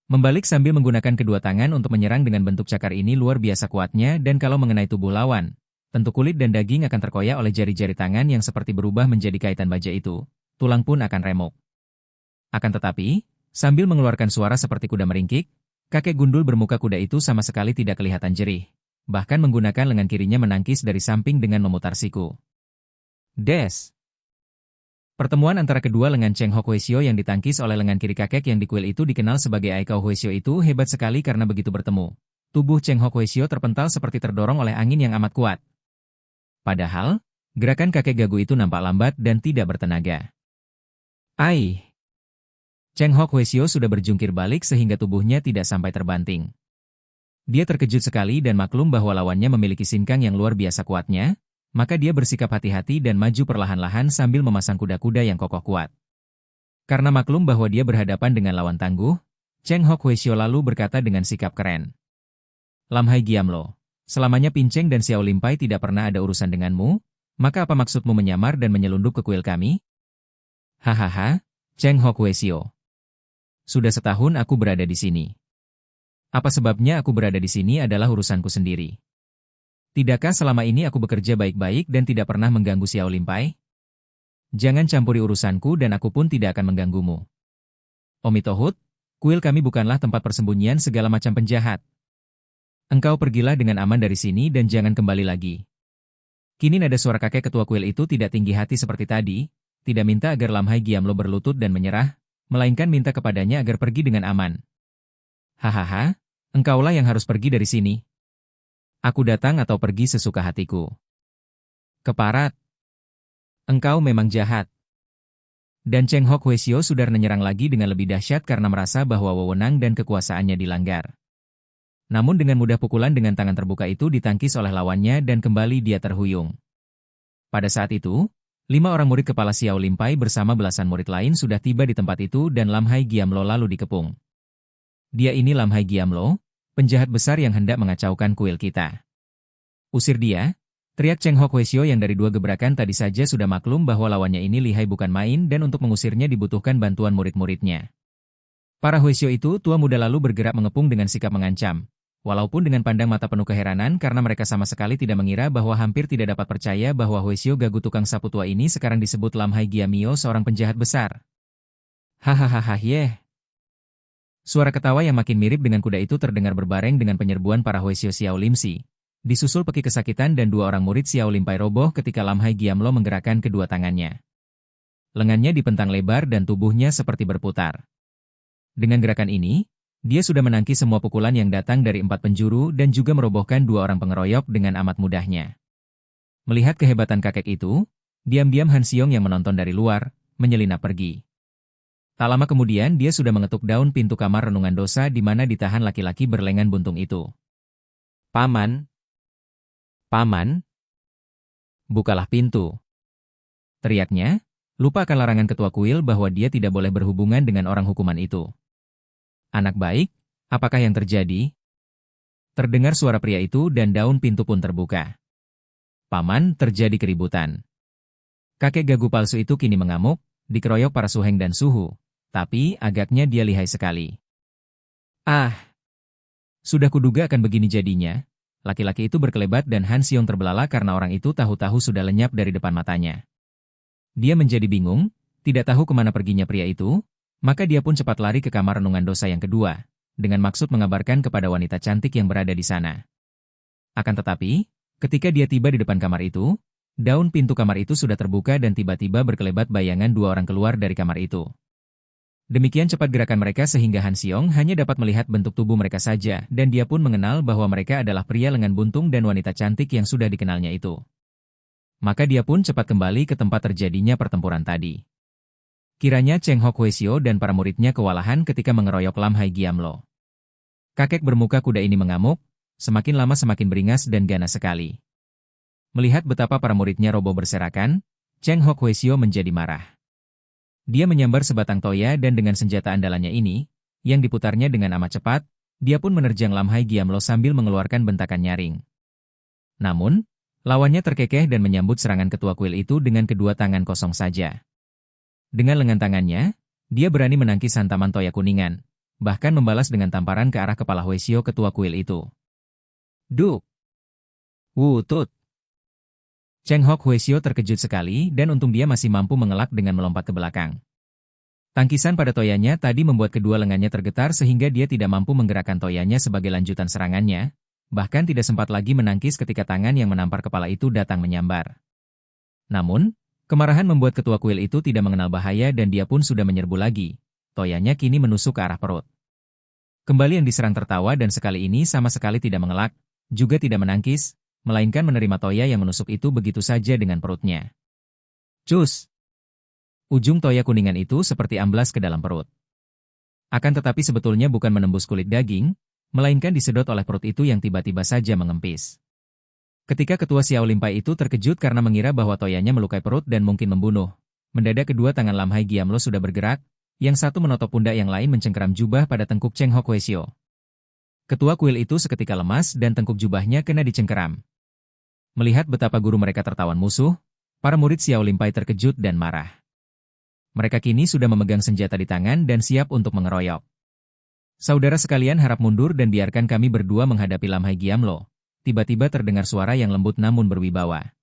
Speaker 1: Membalik sambil menggunakan kedua tangan untuk menyerang dengan bentuk cakar ini luar biasa kuatnya dan kalau mengenai tubuh lawan, tentu kulit dan daging akan terkoyak oleh jari-jari tangan yang seperti berubah menjadi kaitan baja itu, tulang pun akan remuk. Akan tetapi, sambil mengeluarkan suara seperti kuda meringkik, kakek gundul bermuka kuda itu sama sekali tidak kelihatan jerih, bahkan menggunakan lengan kirinya menangkis dari samping dengan memutar siku. Des! Pertemuan antara kedua lengan Cheng Hok Huesio yang ditangkis oleh lengan kiri kakek yang di kuil itu dikenal sebagai Aikau Huesio itu hebat sekali karena begitu bertemu. Tubuh Cheng Hok Huesio terpental seperti terdorong oleh angin yang amat kuat. Padahal, gerakan kakek gagu itu nampak lambat dan tidak bertenaga. Ai! Cheng Hok Huesio sudah berjungkir balik sehingga tubuhnya tidak sampai terbanting. Dia terkejut sekali dan maklum bahwa lawannya memiliki sinkang yang luar biasa kuatnya, maka dia bersikap hati-hati dan maju perlahan-lahan sambil memasang kuda-kuda yang kokoh kuat. Karena maklum bahwa dia berhadapan dengan lawan tangguh, Cheng Hok Huesio lalu berkata dengan sikap keren. Lam Hai Giamlo, selamanya Pinceng dan Xiao Limpai tidak pernah ada urusan denganmu, maka apa maksudmu menyamar dan menyelundup ke kuil kami? Hahaha, Cheng Hok Huesio. Sudah setahun aku berada di sini. Apa sebabnya aku berada di sini adalah urusanku sendiri. Tidakkah selama ini aku bekerja baik-baik dan tidak pernah mengganggu Xiao Limpai? Jangan campuri urusanku dan aku pun tidak akan mengganggumu. Omitohut, kuil kami bukanlah tempat persembunyian segala macam penjahat. Engkau pergilah dengan aman dari sini dan jangan kembali lagi. Kini nada suara kakek ketua kuil itu tidak tinggi hati seperti tadi, tidak minta agar Lam Hai Giamlo berlutut dan menyerah, melainkan minta kepadanya agar pergi dengan aman. Hahaha, engkaulah yang harus pergi dari sini. Aku datang atau pergi sesuka hatiku. Keparat. Engkau memang jahat. Dan Cheng Hok Huesio sudah menyerang lagi dengan lebih dahsyat karena merasa bahwa wewenang dan kekuasaannya dilanggar. Namun dengan mudah pukulan dengan tangan terbuka itu ditangkis oleh lawannya dan kembali dia terhuyung. Pada saat itu, 5 orang murid kepala Xiao Limpai bersama belasan murid lain sudah tiba di tempat itu dan Lam Hai Giamlo lalu dikepung. Dia ini Lam Hai Giamlo, penjahat besar yang hendak mengacaukan kuil kita. Usir dia, teriak Cheng Hok Huesio yang dari 2 gebrakan tadi saja sudah maklum bahwa lawannya ini lihai bukan main dan untuk mengusirnya dibutuhkan bantuan murid-muridnya. Para Huesio itu tua muda lalu bergerak mengepung dengan sikap mengancam, walaupun dengan pandang mata penuh keheranan karena mereka sama sekali tidak mengira bahwa hampir tidak dapat percaya bahwa Huesio gagu tukang sapu tua ini sekarang disebut Lam Hai Giamio seorang penjahat besar. Hahaha yeh. Suara ketawa yang makin mirip dengan kuda itu terdengar berbareng dengan penyerbuan para Huesio Xiao Limsi. Disusul peki kesakitan dan 2 orang murid Xiao Limpai roboh ketika Lam Hai Giamlo menggerakkan kedua tangannya. Lengannya dipentang lebar dan tubuhnya seperti berputar. Dengan gerakan ini, dia sudah menangkis semua pukulan yang datang dari 4 penjuru dan juga merobohkan 2 orang pengeroyok dengan amat mudahnya. Melihat kehebatan kakek itu, diam-diam Han Xiong yang menonton dari luar, menyelinap pergi. Tak lama kemudian dia sudah mengetuk daun pintu kamar renungan dosa di mana ditahan laki-laki berlengan buntung itu. Paman! Paman! Bukalah pintu! Teriaknya, lupa akan larangan ketua kuil bahwa dia tidak boleh berhubungan dengan orang hukuman itu. Anak baik, apakah yang terjadi? Terdengar suara pria itu dan daun pintu pun terbuka. Paman, terjadi keributan. Kakek gagu palsu itu kini mengamuk, dikeroyok para suheng dan suhu. Tapi, agaknya dia lihai sekali. Ah! Sudah kuduga akan begini jadinya. Laki-laki itu berkelebat dan Han Xiong terbelalak karena orang itu tahu-tahu sudah lenyap dari depan matanya. Dia menjadi bingung, tidak tahu kemana perginya pria itu, maka dia pun cepat lari ke kamar renungan dosa yang kedua, dengan maksud mengabarkan kepada wanita cantik yang berada di sana. Akan tetapi, Ketika dia tiba di depan kamar itu, daun pintu kamar itu sudah terbuka dan tiba-tiba berkelebat bayangan dua orang keluar dari kamar itu. Demikian cepat gerakan mereka sehingga Han Xiong hanya dapat melihat bentuk tubuh mereka saja, dan dia pun mengenal bahwa mereka adalah pria lengan buntung dan wanita cantik yang sudah dikenalnya itu. Maka dia pun cepat kembali ke tempat terjadinya pertempuran tadi. Kiranya Cheng Hok Hwasyo dan para muridnya kewalahan ketika mengeroyok Lam Hai Giamlo. Kakek bermuka kuda ini mengamuk, semakin lama semakin beringas dan ganas sekali. Melihat betapa para muridnya roboh berserakan, Cheng Hok Hwasyo menjadi marah. Dia menyambar sebatang toya dan dengan senjata andalannya ini, yang diputarnya dengan amat cepat, dia pun menerjang Lam Hai Giamlo sambil mengeluarkan bentakan nyaring. Namun, lawannya terkekeh dan menyambut serangan ketua kuil itu dengan kedua tangan kosong saja. Dengan lengan tangannya, dia berani menangkis hantaman toya kuningan, bahkan membalas dengan tamparan ke arah kepala Hwasyo ketua kuil itu. Duk! Wutut! Cheng Hok Hwasyo terkejut sekali dan untung dia masih mampu mengelak dengan melompat ke belakang. Tangkisan pada toyanya tadi membuat kedua lengannya tergetar sehingga dia tidak mampu menggerakkan toyanya sebagai lanjutan serangannya, bahkan tidak sempat lagi menangkis ketika tangan yang menampar kepala itu datang menyambar. Namun, kemarahan membuat ketua kuil itu tidak mengenal bahaya dan dia pun sudah menyerbu lagi. Toyanya kini menusuk ke arah perut. Kembali yang diserang tertawa dan sekali ini sama sekali tidak mengelak, juga tidak menangkis, melainkan menerima toya yang menusuk itu begitu saja dengan perutnya. Cus! Ujung toya kuningan itu seperti amblas ke dalam perut. Akan tetapi sebetulnya bukan menembus kulit daging, melainkan disedot oleh perut itu yang tiba-tiba saja mengempis. Ketika ketua Xiao Limpai itu terkejut karena mengira bahwa toyanya melukai perut dan mungkin membunuh, mendadak kedua tangan Lam Hai Giamlo sudah bergerak, yang satu menotok pundak yang lain mencengkeram jubah pada tengkuk Cheng Hok Hwasyo. Ketua kuil itu seketika lemas dan tengkuk jubahnya kena dicengkeram. Melihat betapa guru mereka tertawan musuh, para murid Xiao Limpai terkejut dan marah. Mereka kini sudah memegang senjata di tangan dan siap untuk mengeroyok. Saudara sekalian harap mundur dan biarkan kami berdua menghadapi Lam Hai Giamlo. Tiba-tiba terdengar suara yang lembut namun berwibawa.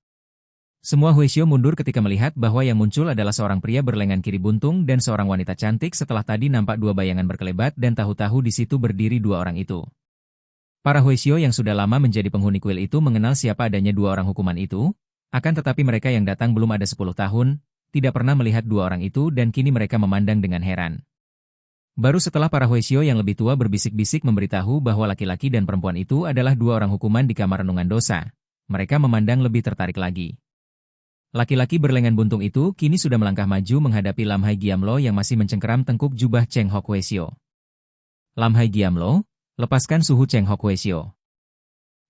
Speaker 1: Semua Hwasyo mundur ketika melihat bahwa yang muncul adalah seorang pria berlengan kiri buntung dan seorang wanita cantik setelah tadi nampak dua bayangan berkelebat dan tahu-tahu di situ berdiri dua orang itu. Para Hwasyo yang sudah lama menjadi penghuni kuil itu mengenal siapa adanya dua orang hukuman itu, akan tetapi mereka yang datang belum ada 10 tahun, tidak pernah melihat dua orang itu dan kini mereka memandang dengan heran. Baru setelah para Hwasyo yang lebih tua berbisik-bisik memberitahu bahwa laki-laki dan perempuan itu adalah dua orang hukuman di kamar renungan dosa, mereka memandang lebih tertarik lagi. Laki-laki berlengan buntung itu kini sudah melangkah maju menghadapi Lam Hai Giamlo yang masih mencengkeram tengkuk jubah Cheng Hok Hwasyo. Lam Hai Giamlo, lepaskan suhu Cheng Hok Hwasyo.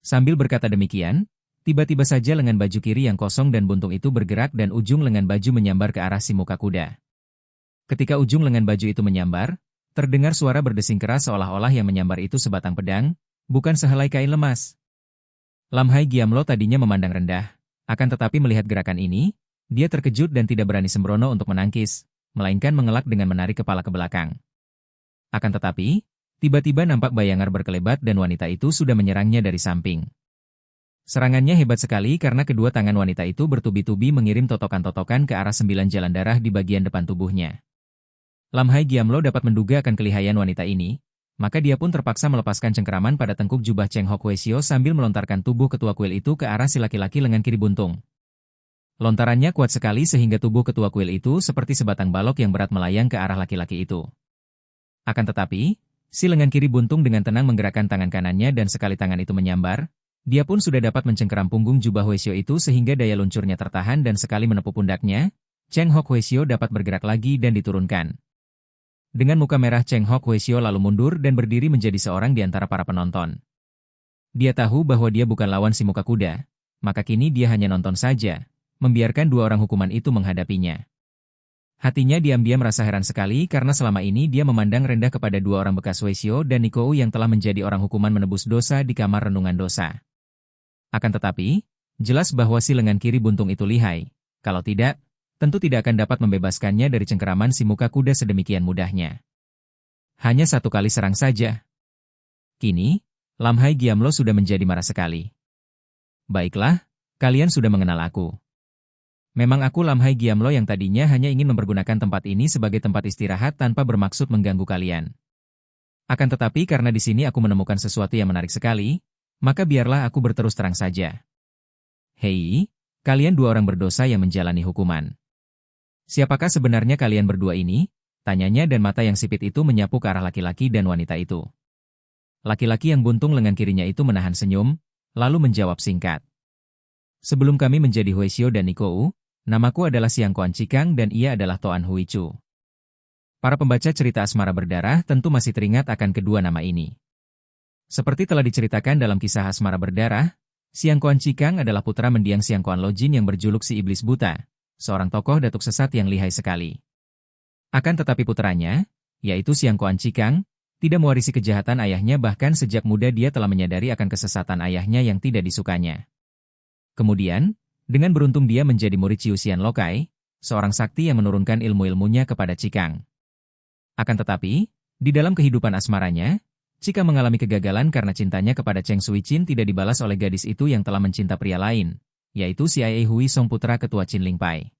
Speaker 1: Sambil berkata demikian, tiba-tiba saja lengan baju kiri yang kosong dan buntung itu bergerak dan ujung lengan baju menyambar ke arah si muka kuda. Ketika ujung lengan baju itu menyambar, terdengar suara berdesing keras seolah-olah yang menyambar itu sebatang pedang, bukan sehelai kain lemas. Lam Hai Giamlo tadinya memandang rendah, akan tetapi melihat gerakan ini, dia terkejut dan tidak berani sembrono untuk menangkis, melainkan mengelak dengan menarik kepala ke belakang. Akan tetapi, tiba-tiba nampak bayangan berkelebat dan wanita itu sudah menyerangnya dari samping. Serangannya hebat sekali karena kedua tangan wanita itu bertubi-tubi mengirim totokan-totokan ke arah 9 jalan darah di bagian depan tubuhnya. Lam Hai Giamlo dapat menduga akan kelihayan wanita ini, maka dia pun terpaksa melepaskan cengkeraman pada tengkuk jubah Cheng Hok Hwasyo sambil melontarkan tubuh ketua kuil itu ke arah si laki-laki lengan kiri buntung. Lontarannya kuat sekali sehingga tubuh ketua kuil itu seperti sebatang balok yang berat melayang ke arah laki-laki itu. Akan tetapi, si lengan kiri buntung dengan tenang menggerakkan tangan kanannya dan sekali tangan itu menyambar, dia pun sudah dapat mencengkeram punggung jubah Hwasyo itu sehingga daya luncurnya tertahan dan sekali menepuk pundaknya, Cheng Hok Hwasyo dapat bergerak lagi dan diturunkan. Dengan muka merah Cheng Hok Hwasyo lalu mundur dan berdiri menjadi seorang di antara para penonton. Dia tahu bahwa dia bukan lawan si muka kuda, maka kini dia hanya nonton saja, membiarkan dua orang hukuman itu menghadapinya. Hatinya diam-diam merasa heran sekali karena selama ini dia memandang rendah kepada dua orang bekas Hwasyo dan Nikou yang telah menjadi orang hukuman menebus dosa di kamar renungan dosa. Akan tetapi, jelas bahwa si lengan kiri buntung itu lihai, kalau tidak, tentu tidak akan dapat membebaskannya dari cengkeraman si muka kuda sedemikian mudahnya. Hanya satu kali serang saja. Kini, Lam Hai Giamlo sudah menjadi marah sekali. Baiklah, kalian sudah mengenal aku. Memang aku Lam Hai Giamlo yang tadinya hanya ingin mempergunakan tempat ini sebagai tempat istirahat tanpa bermaksud mengganggu kalian. Akan tetapi karena di sini aku menemukan sesuatu yang menarik sekali, maka biarlah aku berterus terang saja. Hei, kalian dua orang berdosa yang menjalani hukuman. Siapakah sebenarnya kalian berdua ini? Tanyanya dan mata yang sipit itu menyapu ke arah laki-laki dan wanita itu. Laki-laki yang buntung lengan kirinya itu menahan senyum, lalu menjawab singkat. Sebelum kami menjadi Huishio dan Nikou, namaku adalah Siang Kuan Cikang dan ia adalah Toan Huichu. Para pembaca cerita asmara berdarah tentu masih teringat akan kedua nama ini. Seperti telah diceritakan dalam kisah asmara berdarah, Siang Kuan Cikang adalah putra mendiang Siang Kuan Lojin yang berjuluk si Iblis Buta, seorang tokoh datuk sesat yang lihai sekali. Akan tetapi putranya, yaitu Siang Kuan Cikang, tidak mewarisi kejahatan ayahnya bahkan sejak muda dia telah menyadari akan kesesatan ayahnya yang tidak disukanya. Kemudian, dengan beruntung dia menjadi murid Ciu Xian Lokai, seorang sakti yang menurunkan ilmu-ilmunya kepada Cikang. Akan tetapi, di dalam kehidupan asmaranya, Cikang mengalami kegagalan karena cintanya kepada Cheng Sui-chin tidak dibalas oleh gadis itu yang telah mencinta pria lain, yaitu si Ai Hui Song putra ketua Chin Ling Pai.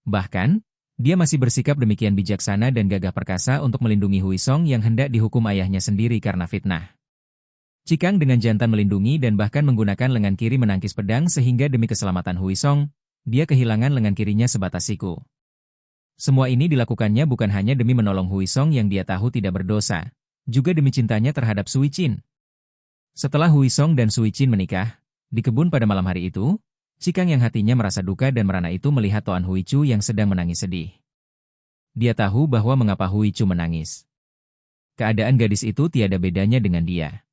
Speaker 1: Bahkan, dia masih bersikap demikian bijaksana dan gagah perkasa untuk melindungi Hui Song yang hendak dihukum ayahnya sendiri karena fitnah. Cikang dengan jantan melindungi dan bahkan menggunakan lengan kiri menangkis pedang sehingga demi keselamatan Hui Song, dia kehilangan lengan kirinya sebatas siku. Semua ini dilakukannya bukan hanya demi menolong Hui Song yang dia tahu tidak berdosa, juga demi cintanya terhadap Sui Chin. Setelah Hui Song dan Sui Chin menikah, di kebun pada malam hari itu, Cikang yang hatinya merasa duka dan merana itu melihat Toan Huichu yang sedang menangis sedih. Dia tahu bahwa mengapa Huichu menangis. Keadaan gadis itu tiada bedanya dengan dia.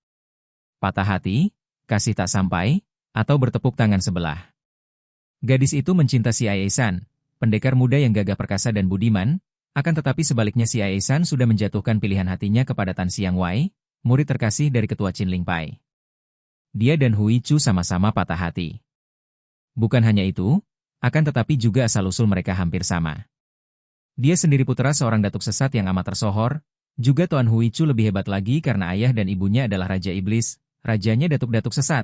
Speaker 1: Patah hati, kasih tak sampai, atau bertepuk tangan sebelah. Gadis itu mencinta si Ai-san, pendekar muda yang gagah perkasa dan budiman, akan tetapi sebaliknya si Ai-san sudah menjatuhkan pilihan hatinya kepada Tan Siang Wai, murid terkasih dari ketua Chin Ling Pai. Dia dan Huichu sama-sama patah hati. Bukan hanya itu, akan tetapi juga asal-usul mereka hampir sama. Dia sendiri putra seorang datuk sesat yang amat tersohor, juga Toan Huichu lebih hebat lagi karena ayah dan ibunya adalah Raja Iblis, rajanya datuk-datuk sesat.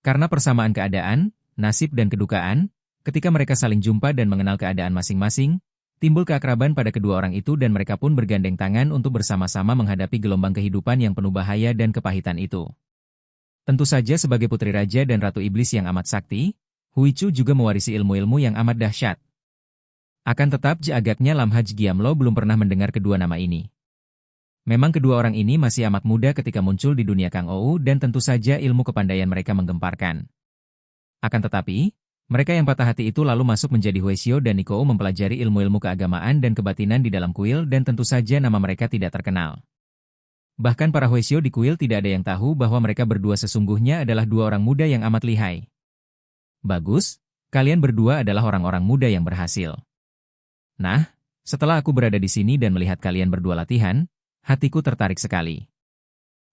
Speaker 1: Karena persamaan keadaan, nasib dan kedukaan, ketika mereka saling jumpa dan mengenal keadaan masing-masing, timbul keakraban pada kedua orang itu dan mereka pun bergandeng tangan untuk bersama-sama menghadapi gelombang kehidupan yang penuh bahaya dan kepahitan itu. Tentu saja sebagai putri raja dan ratu iblis yang amat sakti, Huichu juga mewarisi ilmu-ilmu yang amat dahsyat. Akan tetap agaknya Lam Haj Giamlo belum pernah mendengar kedua nama ini. Memang kedua orang ini masih amat muda ketika muncul di dunia Kang Ou dan tentu saja ilmu kepandaian mereka menggemparkan. Akan tetapi, mereka yang patah hati itu lalu masuk menjadi Huishio dan Nikou mempelajari ilmu-ilmu keagamaan dan kebatinan di dalam kuil dan tentu saja nama mereka tidak terkenal. Bahkan para Huishio di kuil tidak ada yang tahu bahwa mereka berdua sesungguhnya adalah dua orang muda yang amat lihai. Bagus, kalian berdua adalah orang-orang muda yang berhasil. Nah, setelah aku berada di sini dan melihat kalian berdua latihan, hatiku tertarik sekali.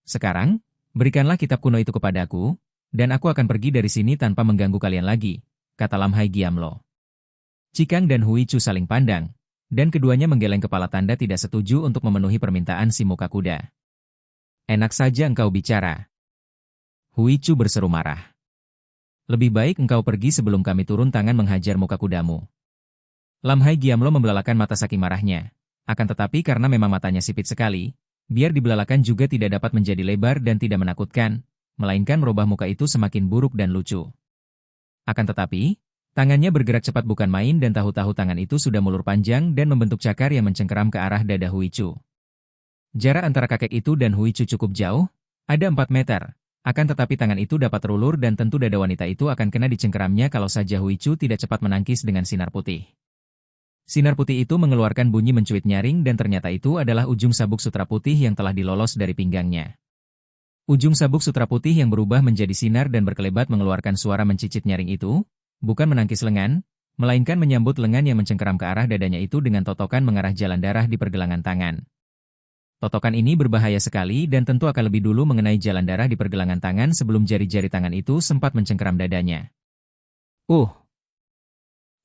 Speaker 1: Sekarang, berikanlah kitab kuno itu kepadaku, dan aku akan pergi dari sini tanpa mengganggu kalian lagi, kata Lam Hai Giamlo. Cikang dan Huichu saling pandang, dan keduanya menggeleng kepala tanda tidak setuju untuk memenuhi permintaan si muka kuda. Enak saja engkau bicara. Huichu berseru marah. Lebih baik engkau pergi sebelum kami turun tangan menghajar muka kudamu. Lam Hai Giamlo membelalakan mata saking marahnya. Akan tetapi karena memang matanya sipit sekali, biar dibelalakan juga tidak dapat menjadi lebar dan tidak menakutkan, melainkan merubah muka itu semakin buruk dan lucu. Akan tetapi, tangannya bergerak cepat bukan main dan tahu-tahu tangan itu sudah mulur panjang dan membentuk cakar yang mencengkeram ke arah dada Huichu. Jarak antara kakek itu dan Huichu cukup jauh, ada 4 meter. Akan tetapi tangan itu dapat terulur dan tentu dada wanita itu akan kena dicengkeramnya kalau saja Huichu tidak cepat menangkis dengan sinar putih. Sinar putih itu mengeluarkan bunyi mencuit nyaring dan ternyata itu adalah ujung sabuk sutra putih yang telah dilolos dari pinggangnya. Ujung sabuk sutra putih yang berubah menjadi sinar dan berkelebat mengeluarkan suara mencicit nyaring itu, bukan menangkis lengan, melainkan menyambut lengan yang mencengkeram ke arah dadanya itu dengan totokan mengarah jalan darah di pergelangan tangan. Totokan ini berbahaya sekali dan tentu akan lebih dulu mengenai jalan darah di pergelangan tangan sebelum jari-jari tangan itu sempat mencengkeram dadanya.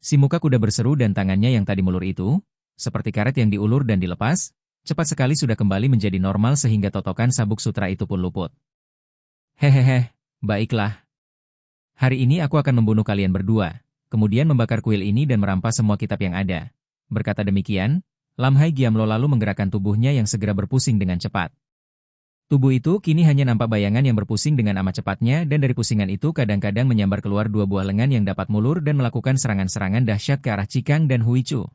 Speaker 1: Si muka kuda berseru dan tangannya yang tadi mulur itu, seperti karet yang diulur dan dilepas, cepat sekali sudah kembali menjadi normal sehingga totokan sabuk sutra itu pun luput. Hehehe, baiklah. Hari ini aku akan membunuh kalian berdua, kemudian membakar kuil ini dan merampas semua kitab yang ada. Berkata demikian, Lam Hai Giamlo lalu menggerakkan tubuhnya yang segera berpusing dengan cepat. Tubuh itu kini hanya nampak bayangan yang berpusing dengan amat cepatnya dan dari pusingan itu kadang-kadang menyambar keluar dua buah lengan yang dapat mulur dan melakukan serangan-serangan dahsyat ke arah Cikang dan Huichu.